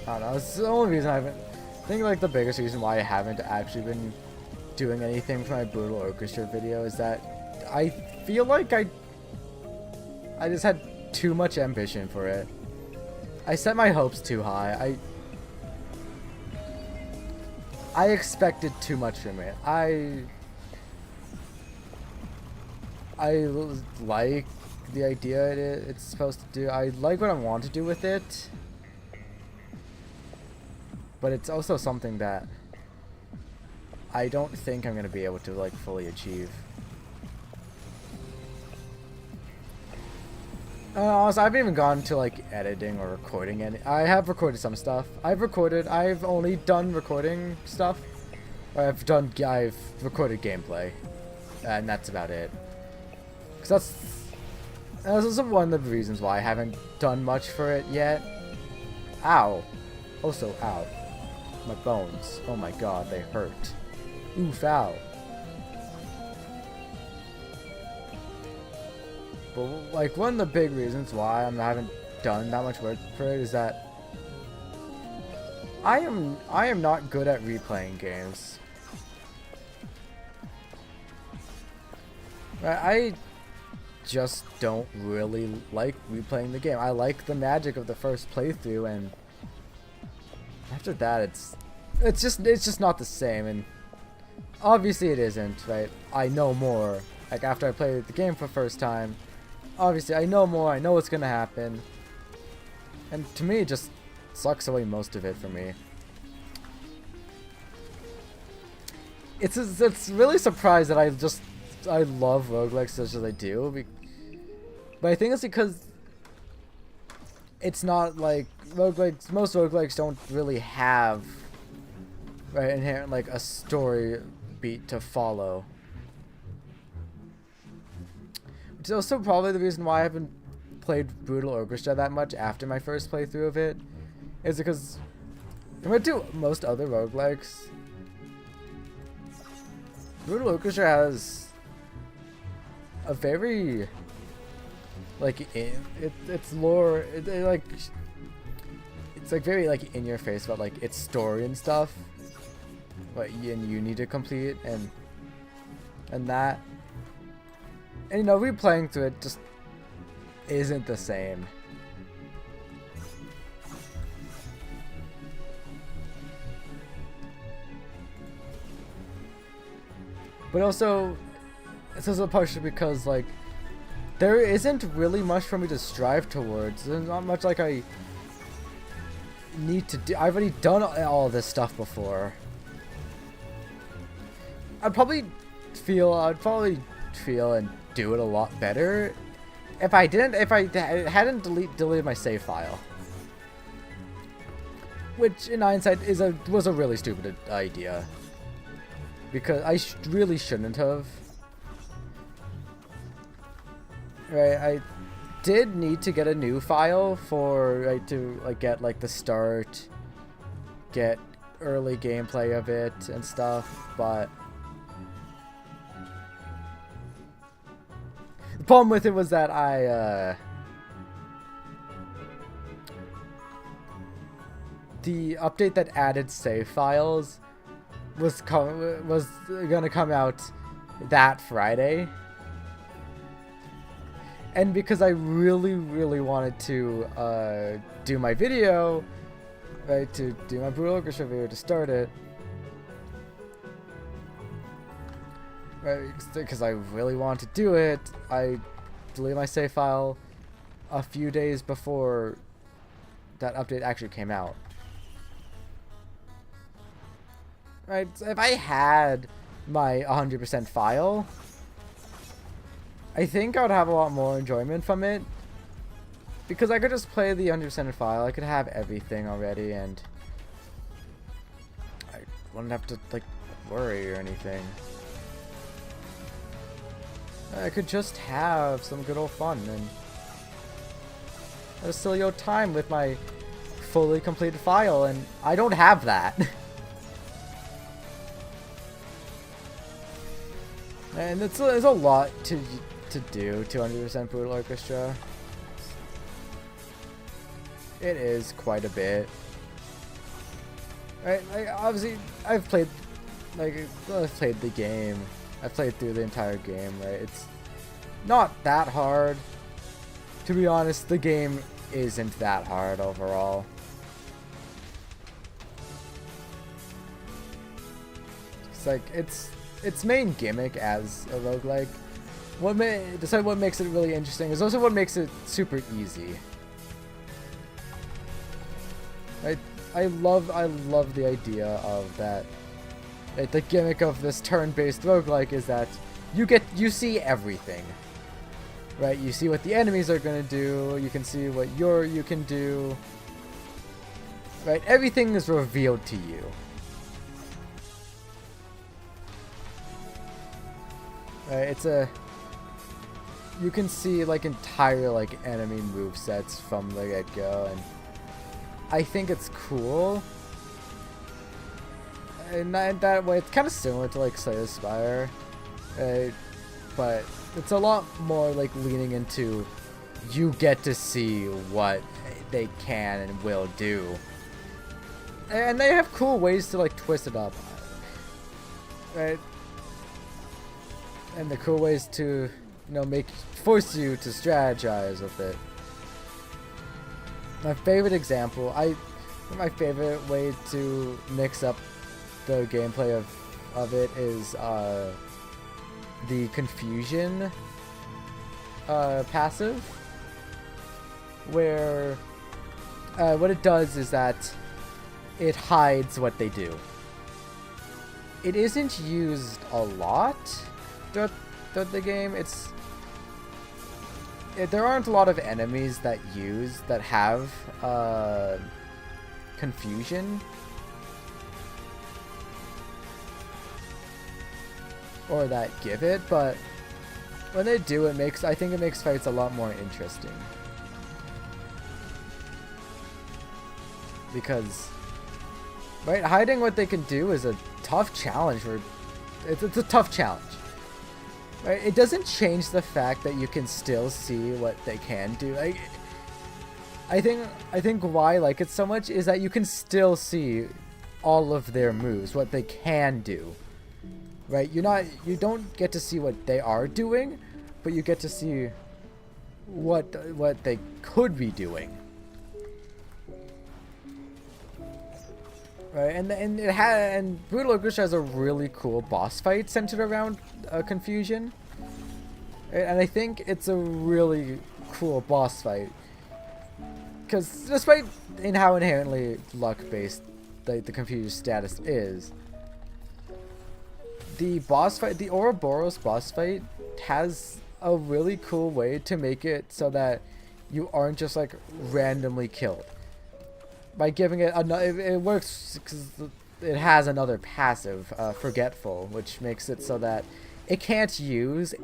I don't know, it's the only reason I haven't... I think like the biggest reason why I haven't actually been doing anything for my Brutal Orchestra video is that I feel like I just had too much ambition for it. I set my hopes too high. I expected too much from it. I like the idea it's supposed to do. I like what I want to do with it. But it's also something that I don't think I'm going to be able to like fully achieve. Honestly, I haven't even gone to like editing or recording any. I have recorded some stuff. I've only done recording stuff. I've recorded gameplay. And that's about it. Because that's also one of the reasons why I haven't done much for it yet. Ow. Also, ow. My bones. Oh my god, they hurt. Oof, ow. But like one of the big reasons why I haven't done that much work for it is that I am not good at replaying games. I just don't really like replaying the game. I like the magic of the first playthrough, and after that it's just not the same. And obviously it isn't, right? I know more. Like after I played the game for the first time, obviously I know more. I know what's gonna happen, and to me it just sucks away most of it for me. It's really surprised that I love roguelikes such as I do, but I think it's because it's not like roguelikes. Most roguelikes don't really have inherent like a story beat to follow. Which is also probably the reason why I haven't played Brutal Orchestra that much after my first playthrough of it, is because compared to most other roguelikes, Brutal Orchestra has a very like it's lore. It's like very like in your face about like its story and stuff, and you need to complete and that. And you know, replaying through it just isn't the same. But also, it's also partially because like there isn't really much for me to strive towards. There's not much like I need to do. I've already done all this stuff before. I'd probably feel and do it a lot better if I hadn't deleted my save file, which in hindsight was a really stupid idea, because I really shouldn't have. Right, did need to get a new file for to get the start, get early gameplay of it and stuff, but the problem with it was that the update that added save files was gonna come out that Friday. And because I really, really wanted to do my video, right, to do my Brutal Orchestra video to start it, right, because I really wanted to do it, I deleted my save file a few days before that update actually came out. Right, so if I had my 100% file, I think I would have a lot more enjoyment from it, because I could just play the 100% file. I could have everything already, and I wouldn't have to worry or anything. I could just have some good old fun and have a silly old time with my fully completed file, and I don't have that. And there's a lot to do 200% Brutal Orchestra. It is quite a bit. Right, obviously I've played the game. I've played through the entire game, right? It's not that hard. To be honest, the game isn't that hard overall. It's its main gimmick as a roguelike. What makes it really interesting is also what makes it super easy. I love the idea of that. The gimmick of this turn-based roguelike is that you see everything. Right? You see what the enemies are gonna do, you can see what you can do. Right? Everything is revealed to you. Right? You can see entire enemy movesets from the get-go, and I think it's cool. And in that way, it's kind of similar to Slay the Spire, but it's a lot more leaning into you get to see what they can and will do, and they have cool ways to twist it up, right? And the cool ways to force you to strategize with it. My favorite example, my favorite way to mix up the gameplay of it is the confusion passive, where what it does is that it hides what they do. It isn't used a lot throughout the game. There aren't a lot of enemies that have confusion, or that give it, but when they do, I think it makes fights a lot more interesting. Because, right, hiding what they can do is a tough challenge. It's a tough challenge. Right? It doesn't change the fact that you can still see what they can do. I think why I like it so much is that you can still see all of their moves, what they can do. Right? You don't get to see what they are doing, but you get to see what they could be doing. Right? And Brutal Orchestra has a really cool boss fight centered around confusion. And I think it's a really cool boss fight, because despite in how inherently luck-based the confusion status is, the boss fight, the Ouroboros boss fight, has a really cool way to make it so that you aren't just randomly killed. By giving it another, it works because it has another passive, Forgetful, which makes it so that it can't use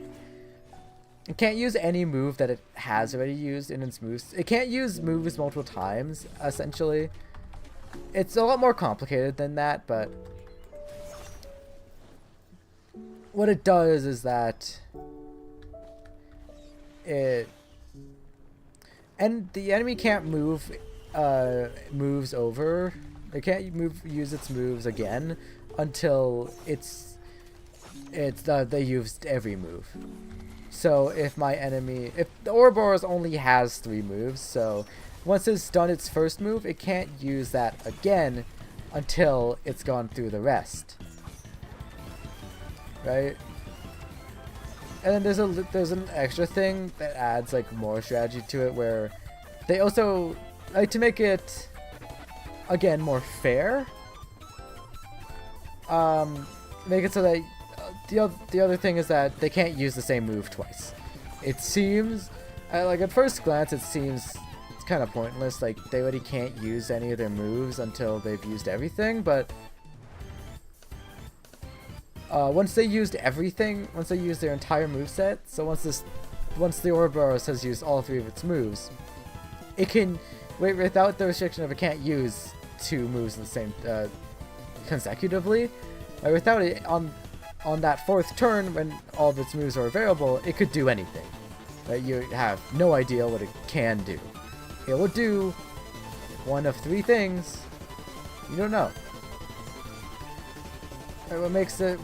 It can't use any move that it has already used in its moves. It can't use moves multiple times, essentially. It's a lot more complicated than that, but what it does is that the enemy can't move moves over. It can't use its moves again until they used every move. So if the Ouroboros only has 3 moves, so once it's done its first move, it can't use that again until it's gone through the rest. Right? And then there's an extra thing that adds like more strategy to it, where they also like to make it again more fair. Make it so that the other thing is that they can't use the same move twice. It seems like at first glance it's kind of pointless. Like they already can't use any of their moves until they've used everything, but once they used everything, once they used their entire moveset, so once the Ouroboros has used all 3 of its moves, it can wait without the restriction of it can't use 2 moves in the same consecutively. Without it, on that 4th turn, when all of its moves are available, it could do anything. Right? You have no idea what it can do. It will do one of 3 things. You don't know. What makes the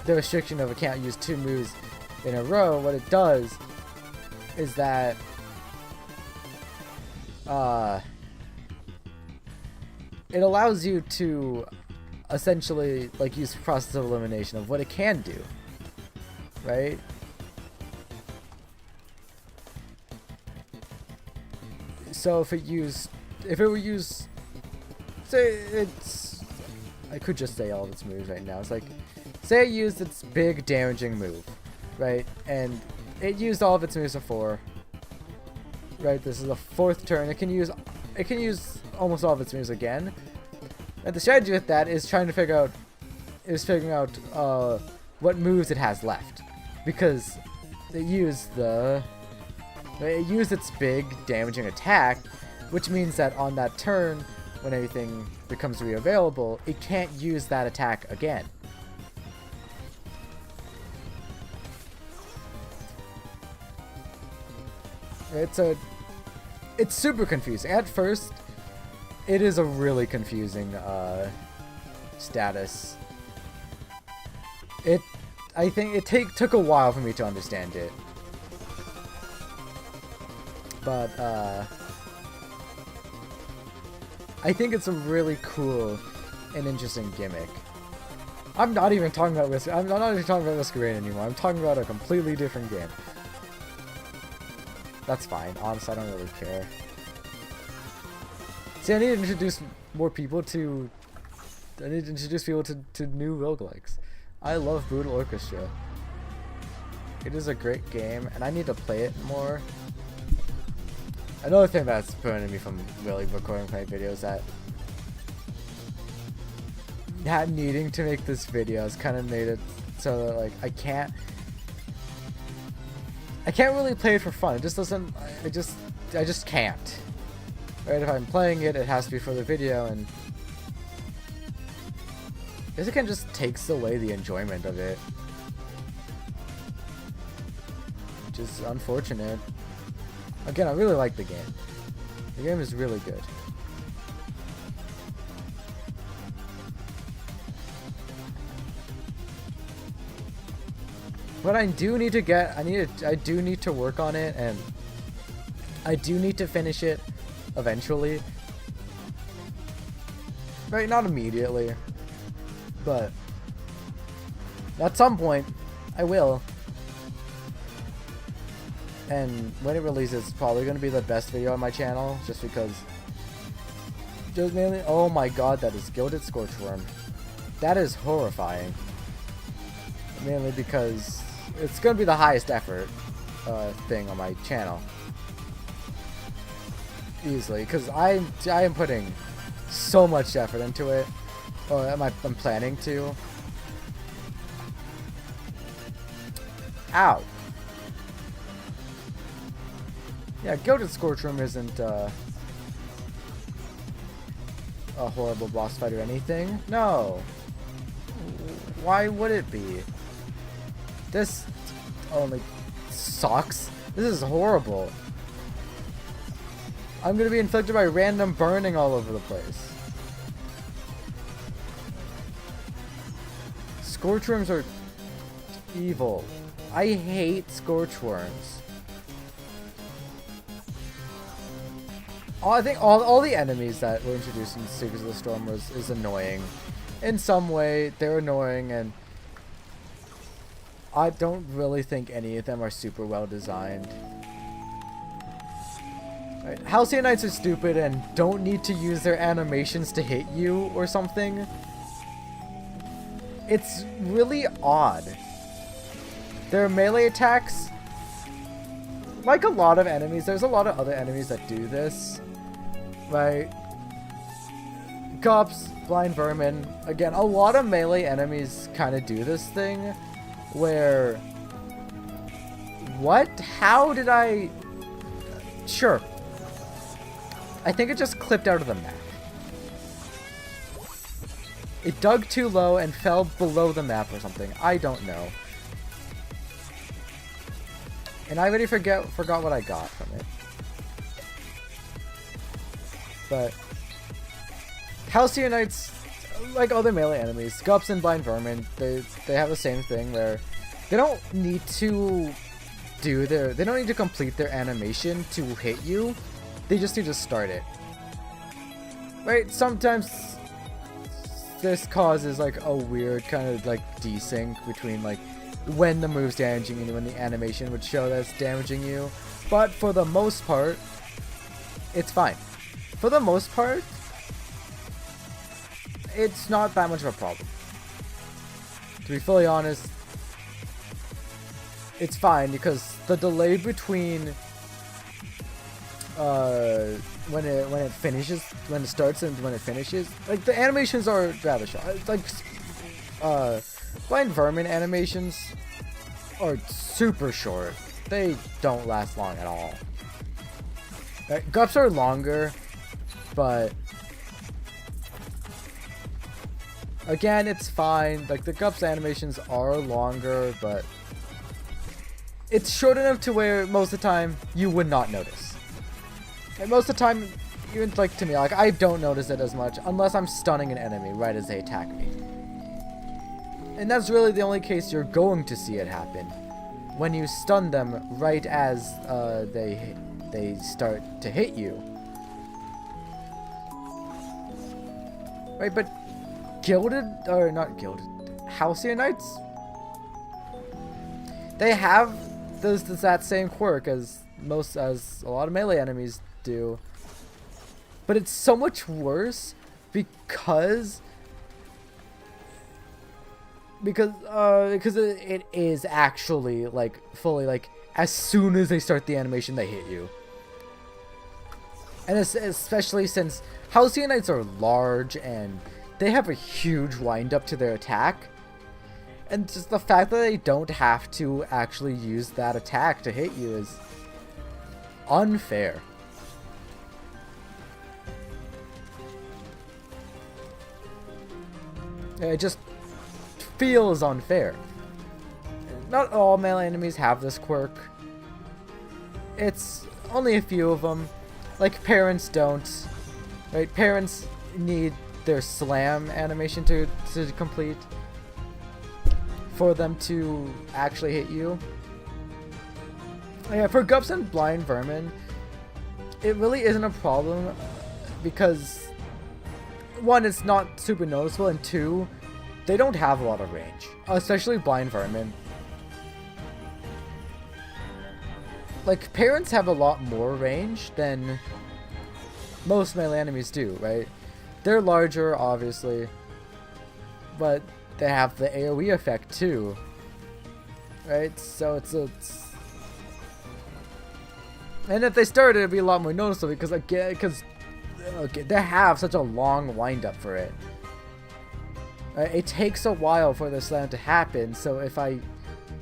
restriction of it can't use 2 moves in a row? What it does is that it allows you to essentially like use process of elimination of what it can do, right? So if it were used, say I could just say all of its moves right now. It's like, say it used its big damaging move, right? And it used all of its moves before, right? This is the 4th turn. It can use almost all of its moves again. And the strategy with that is figuring out what moves it has left, because it used its big damaging attack, which means that on that turn, when everything becomes re-available, it can't use that attack again. It's super confusing. At first, it is a really confusing status. I think it took a while for me to understand it. But I think it's a really cool and interesting gimmick. I'm not even talking about Masquerade anymore. I'm talking about a completely different game. That's fine. Honestly, I don't really care. See, I need to introduce more people to... I need to introduce people to new roguelikes. I love Brutal Orchestra. It is a great game, and I need to play it more. Another thing that's preventing me from really recording my videos, that needing to make this video has kind of made it so that, like, I can't really play it for fun. It just doesn't, I just can't. Right, if I'm playing it, it has to be for the video, and I guess it kind of just takes away the enjoyment of it, which is unfortunate. Again, I really like the game. The game is really good. But I do need to I do need to work on it, and I do need to finish it eventually. Right, not immediately, but at some point I will. And when it releases, it's probably going to be the best video on my channel, just because, just mainly, oh my god, that is Gilded Scorchworm. That is horrifying. Mainly because it's going to be the highest effort thing on my channel. Easily, because I am putting so much effort into it. I'm planning to. Ow. Yeah, Gilded Scorchworm isn't a horrible boss fight or anything. No. Why would it be? This only sucks. This is horrible. I'm gonna be inflicted by random burning all over the place. Scorchworms are evil. I hate Scorchworms. I think all the enemies that were introduced in Secrets of the Storm is annoying. In some way, they're annoying, and I don't really think any of them are super well designed. Right. Halcyon Knights are stupid and don't need to use their animations to hit you or something. It's really odd. Their melee attacks, like a lot of enemies, there's a lot of other enemies that do this. Right? Gups, Blind Vermin, again, a lot of melee enemies kind of do this thing where... What? How did I... Sure. I think it just clipped out of the map. It dug too low and fell below the map or something. I don't know. And I already forgot what I got from it. But Halcyon Knights, like other melee enemies, Gups and Blind Vermin, they have the same thing where they don't need to complete their animation to hit you. They just need to start it. Right? Sometimes this causes like a weird kind of like desync between like when the move's damaging you and when the animation would show that it's damaging you. But for the most part, it's fine. For the most part, it's not that much of a problem. To be fully honest, it's fine because the delay between when it starts and when it finishes, like the animations are rather short. Like Blind Vermin animations are super short. They don't last long at all. Gups are longer, but again, it's fine. Like the Gups animations are longer, but it's short enough to where most of the time you would not notice. And most of the time, even like to me, like I don't notice it as much unless I'm stunning an enemy right as they attack me. And that's really the only case you're going to see it happen. When you stun them right as they start to hit you. Right, but Halcyon Knights, they have that same quirk as a lot of melee enemies do, but it's so much worse because it is actually like fully like as soon as they start the animation they hit you. And especially since Halcyon Knights are large and they have a huge wind up to their attack. And just the fact that they don't have to actually use that attack to hit you is unfair. It just feels unfair. Not all melee enemies have this quirk. It's only a few of them. Like parents don't. Right? Parents need their slam animation to complete for them to actually hit you. Yeah, for Gups and Blind Vermin, it really isn't a problem because one, it's not super noticeable, and two, they don't have a lot of range, especially Blind Vermin. Like, parents have a lot more range than most melee enemies do, right? They're larger, obviously, but they have the AoE effect too, right? So it's and if they started, it'd be a lot more noticeable because they have such a long wind up for it. It takes a while for the slam to happen, so if I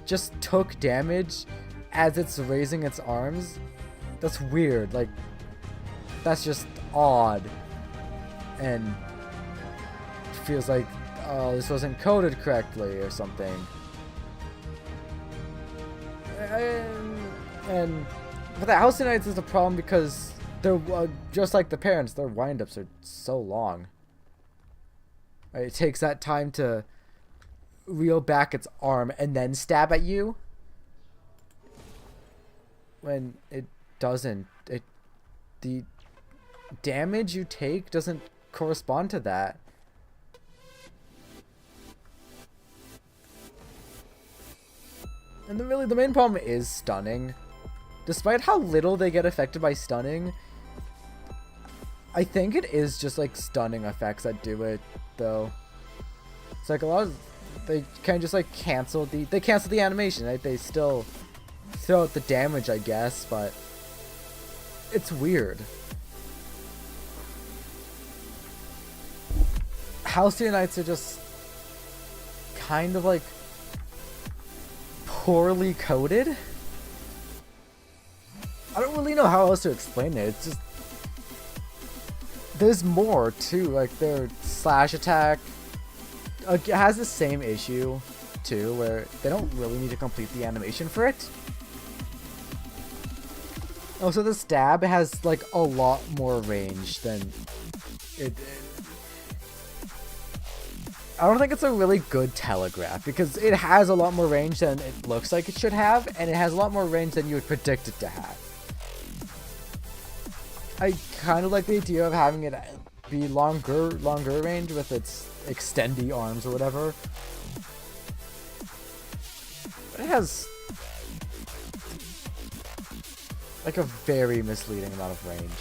just took damage as it's raising its arms. That's weird. Like, that's just odd. And feels like, oh, this wasn't coded correctly or something. And but the House Knights is a problem because they're just like the parents. Their windups are so long. Right, it takes that time to reel back its arm and then stab at you. When it doesn't, the damage you take doesn't correspond to that. And really, the main problem is stunning. Despite how little they get affected by stunning, I think it is just like stunning effects that do it, though. It's like a lot of, they kind of just like cancel the animation, right? They still throw out the damage, I guess, but it's weird. Halcyon Knights are just kind of like poorly coded. I don't really know how else to explain it. It's just, there's more too. Like their slash attack has the same issue too, where they don't really need to complete the animation for it. Also, the stab has like a lot more range than it. I don't think it's a really good telegraph because it has a lot more range than it looks like it should have, and it has a lot more range than you would predict it to have. I kind of like the idea of having it be longer range with its extendy arms or whatever. But it has like a very misleading amount of range.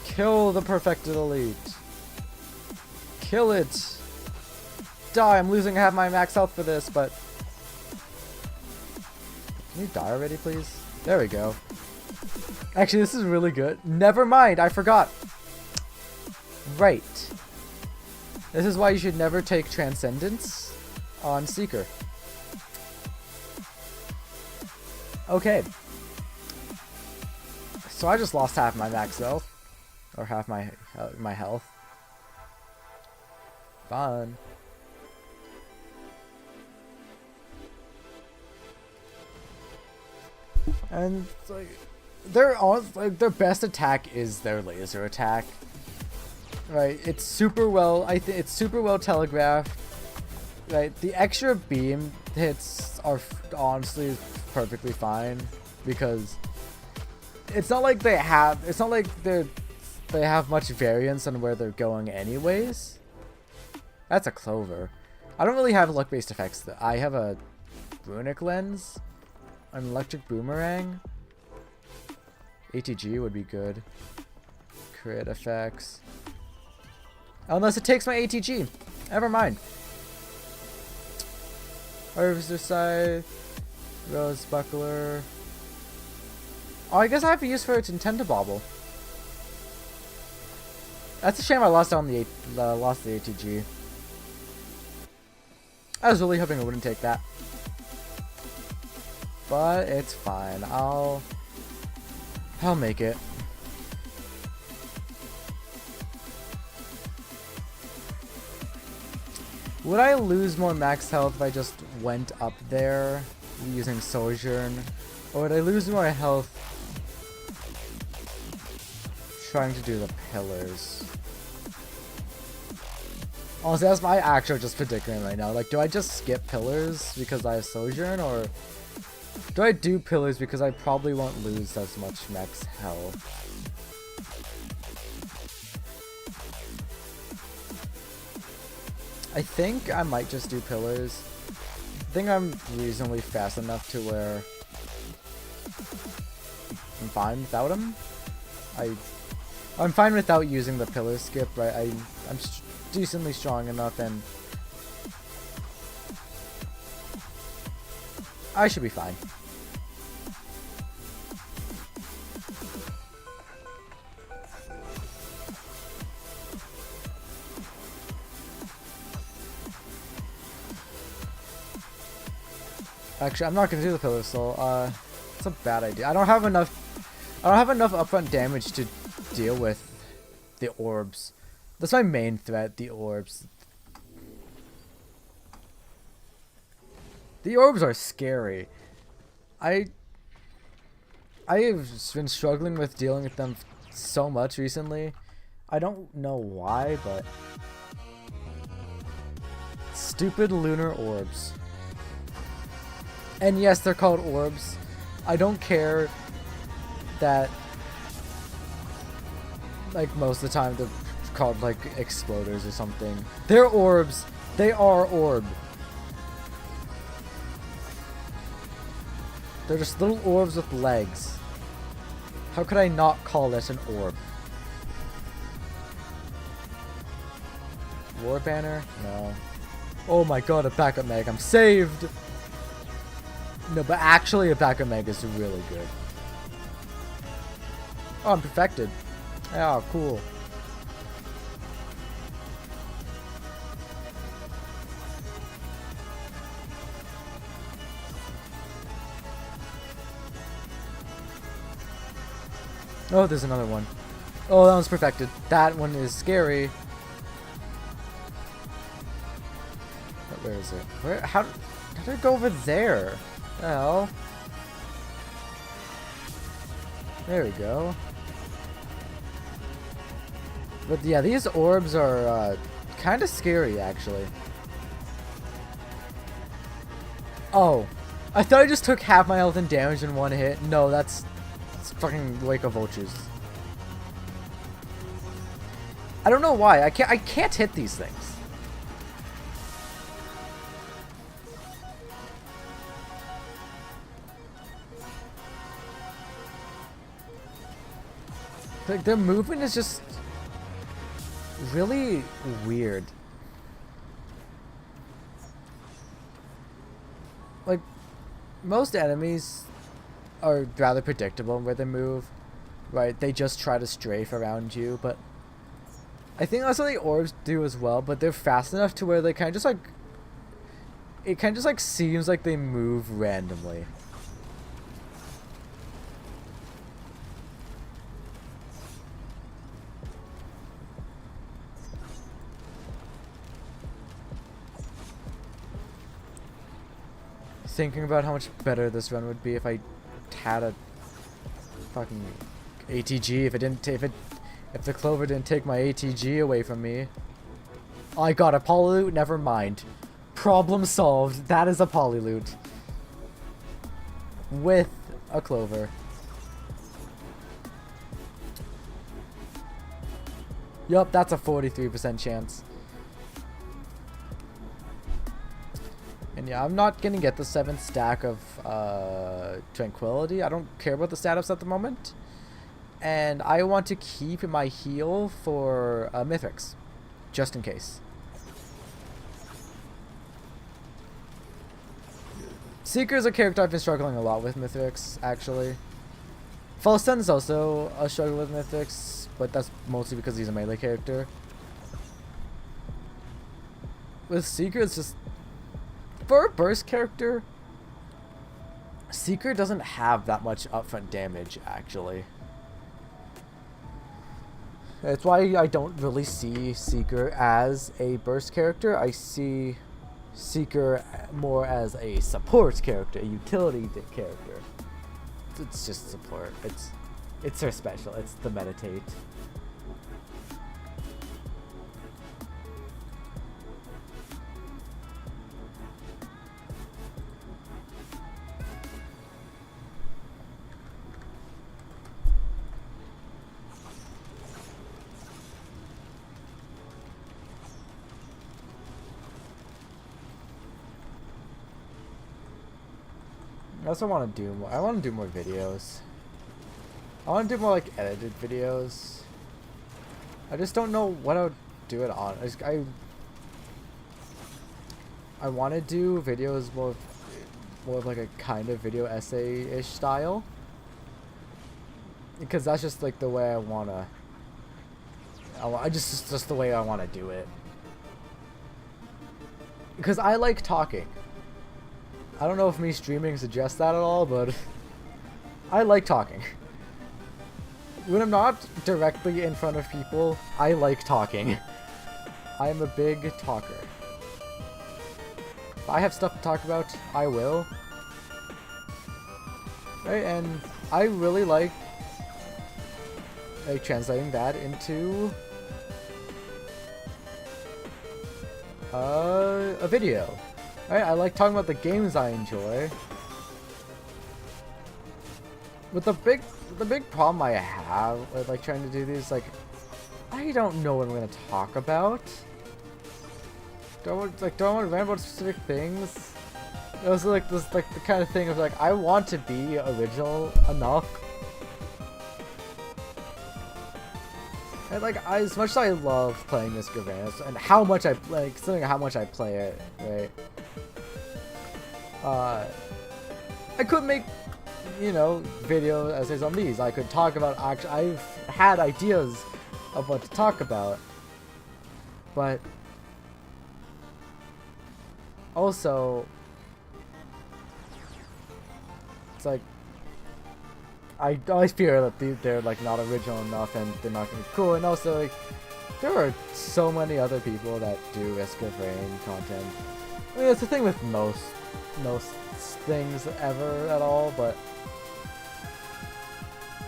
Kill the perfected elite. Kill it. Die. I'm losing half my max health for this, but can you die already, please? There we go. Actually, this is really good. Never mind, I forgot. Right. This is why you should never take Transcendence on Seeker. Okay. So I just lost half my max health. Or half my health. Fun. And like, their best attack is their laser attack. Right? It's super well. It's super well telegraphed. Right? The extra beam hits are honestly perfectly fine because it's not like they have. It's not like they have much variance on where they're going anyways. That's a clover. I don't really have luck-based effects. I have a runic lens, an electric boomerang. ATG would be good. Crit effects. Unless it takes my ATG. Never mind. Harvester Scythe. Rose Buckler. Oh, I guess I have a use for its Nintendo Bobble. That's a shame I lost on the lost the ATG. I was really hoping I wouldn't take that. But it's fine. I'll make it. Would I lose more max health if I just went up there using Sojourn? Or would I lose more health trying to do the pillars? Honestly, that's my actual just predicament right now. Like, do I just skip pillars because I have Sojourn, or do I do pillars because I probably won't lose as much max health? I think I might just do pillars. I think I'm reasonably fast enough to where I'm fine without them. I'm fine without using the pillar skip, right? I'm decently strong enough, and I should be fine. Actually, I'm not gonna do the Pillar of Soul. It's a bad idea. I don't have enough upfront damage to deal with the orbs. That's my main threat, the orbs. The orbs are scary. I have been struggling with dealing with them so much recently. I don't know why, but stupid lunar orbs. And yes, they're called orbs. I don't care that, like, most of the time they're called, like, exploders or something. They're orbs. They are orb. They're just little orbs with legs. How could I not call it an orb? War banner? No. Oh my god, a backup meg. I'm saved! No, but actually a backup meg is really good. Oh, I'm perfected. Oh, cool. Oh, there's another one. Oh, that one's perfected. That one is scary. But where is it? Where? How did it go over there? The hell? There we go. But yeah, these orbs are kind of scary, actually. Oh, I thought I just took half my health and damage in one hit. No, that's fucking Wake of Vultures. I don't know why. I can't hit these things. Like, their movement is just really weird. Like, most enemies are rather predictable in where they move, right? They just try to strafe around you, but I think that's what the orbs do as well, but they're fast enough to where they kind of just like, it kind of just like seems like they move randomly. Thinking about how much better this run would be if I had a fucking ATG. If the clover didn't take my ATG away from me. I got a polyloot. Never mind. Problem solved. That is a polyloot with a clover. Yup, that's a 43% chance. And yeah, I'm not gonna get the 7th stack of Tranquility. I don't care about the status at the moment. And I want to keep my heal for Mithrix, just in case. Seeker is a character I've been struggling a lot with Mithrix, actually. Falstun is also a struggle with Mithrix, but that's mostly because he's a melee character. With Seeker, it's just... For a burst character, Seeker doesn't have that much upfront damage, actually. That's why I don't really see Seeker as a burst character. I see Seeker more as a support character, a utility character. It's just support. It's her special. It's the meditate. I also want to do more. I want to do more videos. I want to do more like edited videos. I just don't know what I would do it on. I want to do videos more of like a kind of video essay-ish style, because that's just like the way I wanna. Just the way I want to do it. Because I like talking. I don't know if me streaming suggests that at all, but I like talking. When I'm not directly in front of people, I like talking. I am a big talker. If I have stuff to talk about, I will. Right, and I really like translating that into a video. Right, I like talking about the games I enjoy. But the big problem I have with like trying to do these, like, I don't know what I'm gonna talk about. Do I want to rant about specific things? It was like this, like the kind of thing of like I want to be original enough. And like as much as I love playing this Gavana and how much I like, considering how much I play it, right? I could make, you know, video essays on these. I could talk about I've had ideas of what to talk about, but also it's like I always fear that they're like not original enough and they're not gonna be cool, and also like there are so many other people that do Risk of Rain content. I mean, it's the thing with most things ever at all, but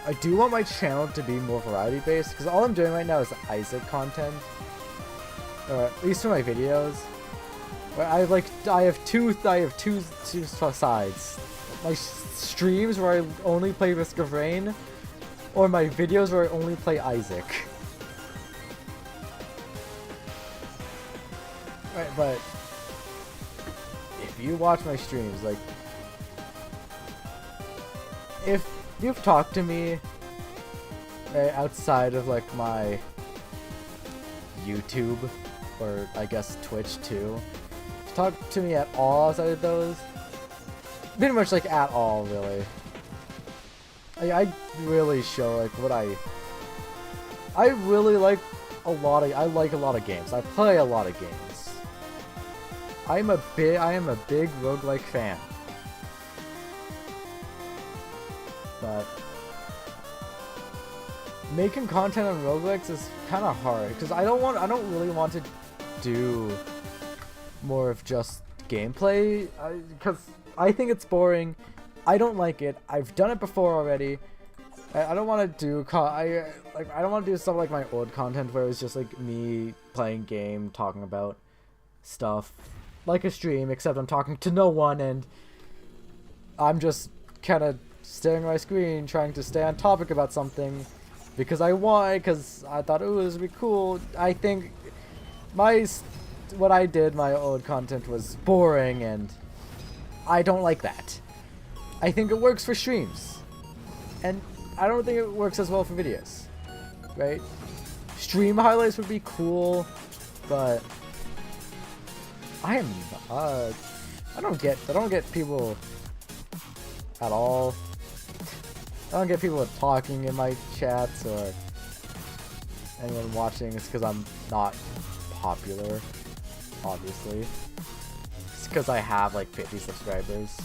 I do want my channel to be more variety based because all I'm doing right now is Isaac content, or at least for my videos. Where I have two sides. My streams where I only play Risk of Rain, or my videos where I only play Isaac. Right, but if you watch my streams, like, if you've talked to me outside of like my YouTube, or I guess Twitch too, talk to me at all outside of those, pretty much like at all, really. I really show like what I really like a lot of games. I play a lot of games. I am a big roguelike fan. But making content on roguelikes is kind of hard because I don't really want to do more of just gameplay because I think it's boring. I don't like it. I've done it before already. I don't want to do I don't want to do stuff like my old content where it was just like me playing game, talking about stuff like a stream, except I'm talking to no one and I'm just kind of staring at my screen trying to stay on topic about something because I thought, ooh, this would be cool. I think what I did, my old content, was boring, and I don't like that. I think it works for streams, and I don't think it works as well for videos, right? Stream highlights would be cool, but I don't get people at all. I don't get people talking in my chats or anyone watching. It's because I'm not popular, obviously. It's because I have like 50 subscribers.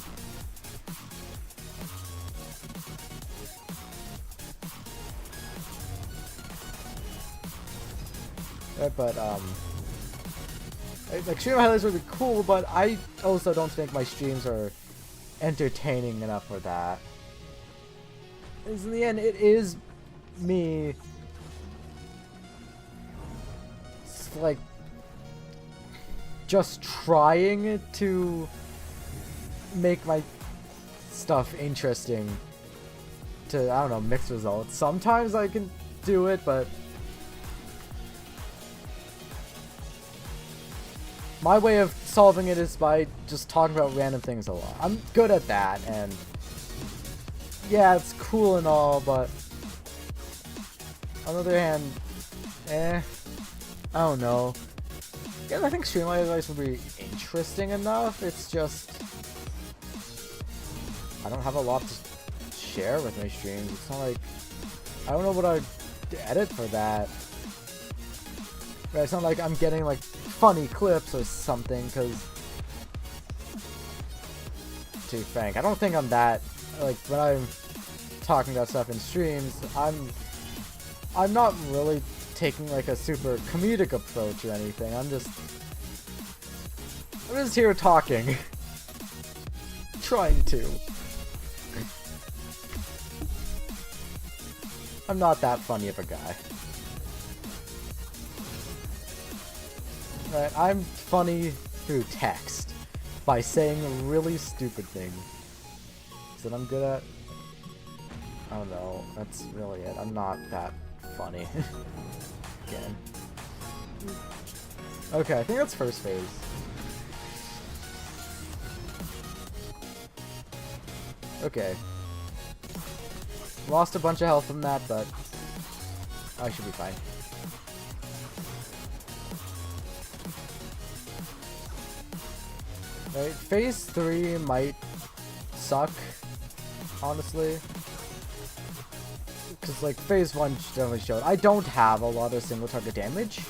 But like stream highlights would be cool, but I also don't think my streams are entertaining enough for that. Because in the end, it is me, like, just trying to make my stuff interesting to, I don't know, mixed results. Sometimes I can do it, but my way of solving it is by just talking about random things a lot. I'm good at that, and yeah, it's cool and all, but on the other hand, I don't know. Yeah, I think Streamlight Advice would be interesting enough. It's just I don't have a lot to share with my streams. It's not like I don't know what I'd edit for that. Right, it's not like I'm getting like funny clips or something, because to be frank. I don't think I'm that, like, when I'm talking about stuff in streams, I'm not really taking, like, a super comedic approach or anything. I'm just here talking. Trying to. I'm not that funny of a guy. Right, I'm funny through text by saying really stupid things that I'm good at. I don't know, that's really it. I'm not that funny. Again. Okay, I think that's first phase. Okay. Lost a bunch of health from that, but I should be fine. Right, phase 3 might suck, honestly. Because, like, phase 1 definitely showed. I don't have a lot of single target damage.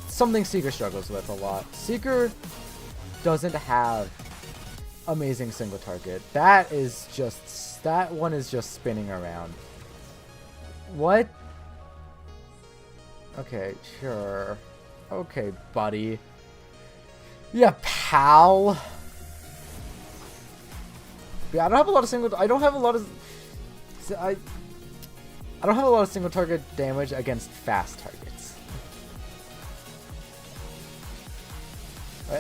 Something Seeker struggles with a lot. Seeker doesn't have amazing single target. That one is just spinning around. What? Okay, sure. Okay, buddy. Yeah, pal. Yeah, I don't have a lot of single target damage against fast targets.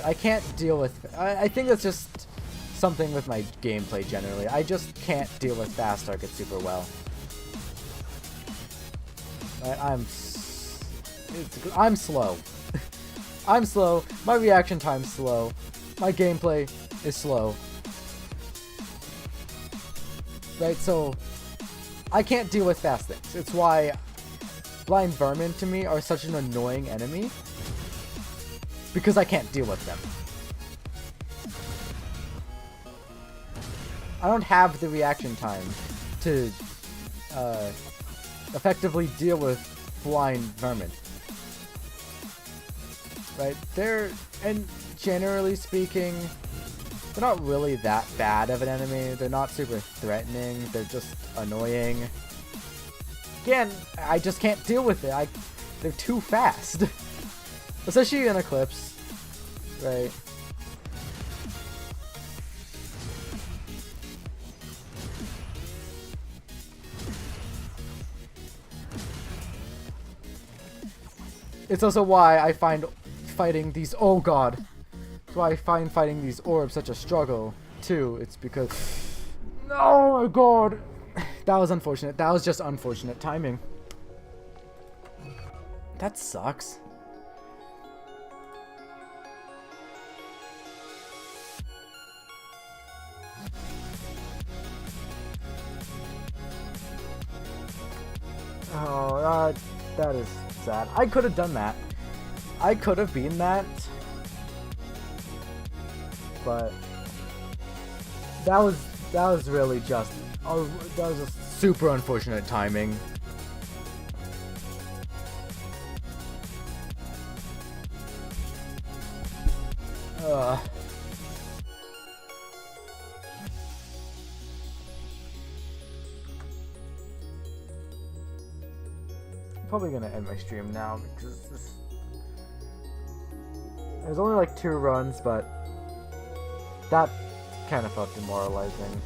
I can't deal with. I think that's just something with my gameplay generally. I just can't deal with fast targets super well. I'm slow. I'm slow. My reaction time's slow. My gameplay is slow. Right, so I can't deal with fast things. It's why blind vermin to me are such an annoying enemy. Because I can't deal with them. I don't have the reaction time to effectively deal with blind vermin. Right? And generally speaking, they're not really that bad of an enemy. They're not super threatening. They're just annoying. Again, I just can't deal with it. They're too fast. Especially in Eclipse. Right? It's also why I find fighting these. Oh god. That's why I find fighting these orbs such a struggle, too. It's because. Oh my god! That was unfortunate. That was just unfortunate timing. That sucks. Oh, that is sad. I could have done that. I could have beaten that. But that was really just that was just super unfortunate timing. Probably gonna end my stream now because there's only like 2 runs, but that kind of felt demoralizing.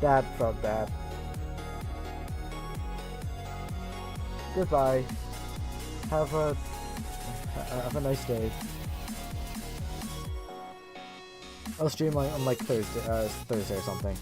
That felt bad. Goodbye. Have a nice day. I'll stream on like Thursday or something.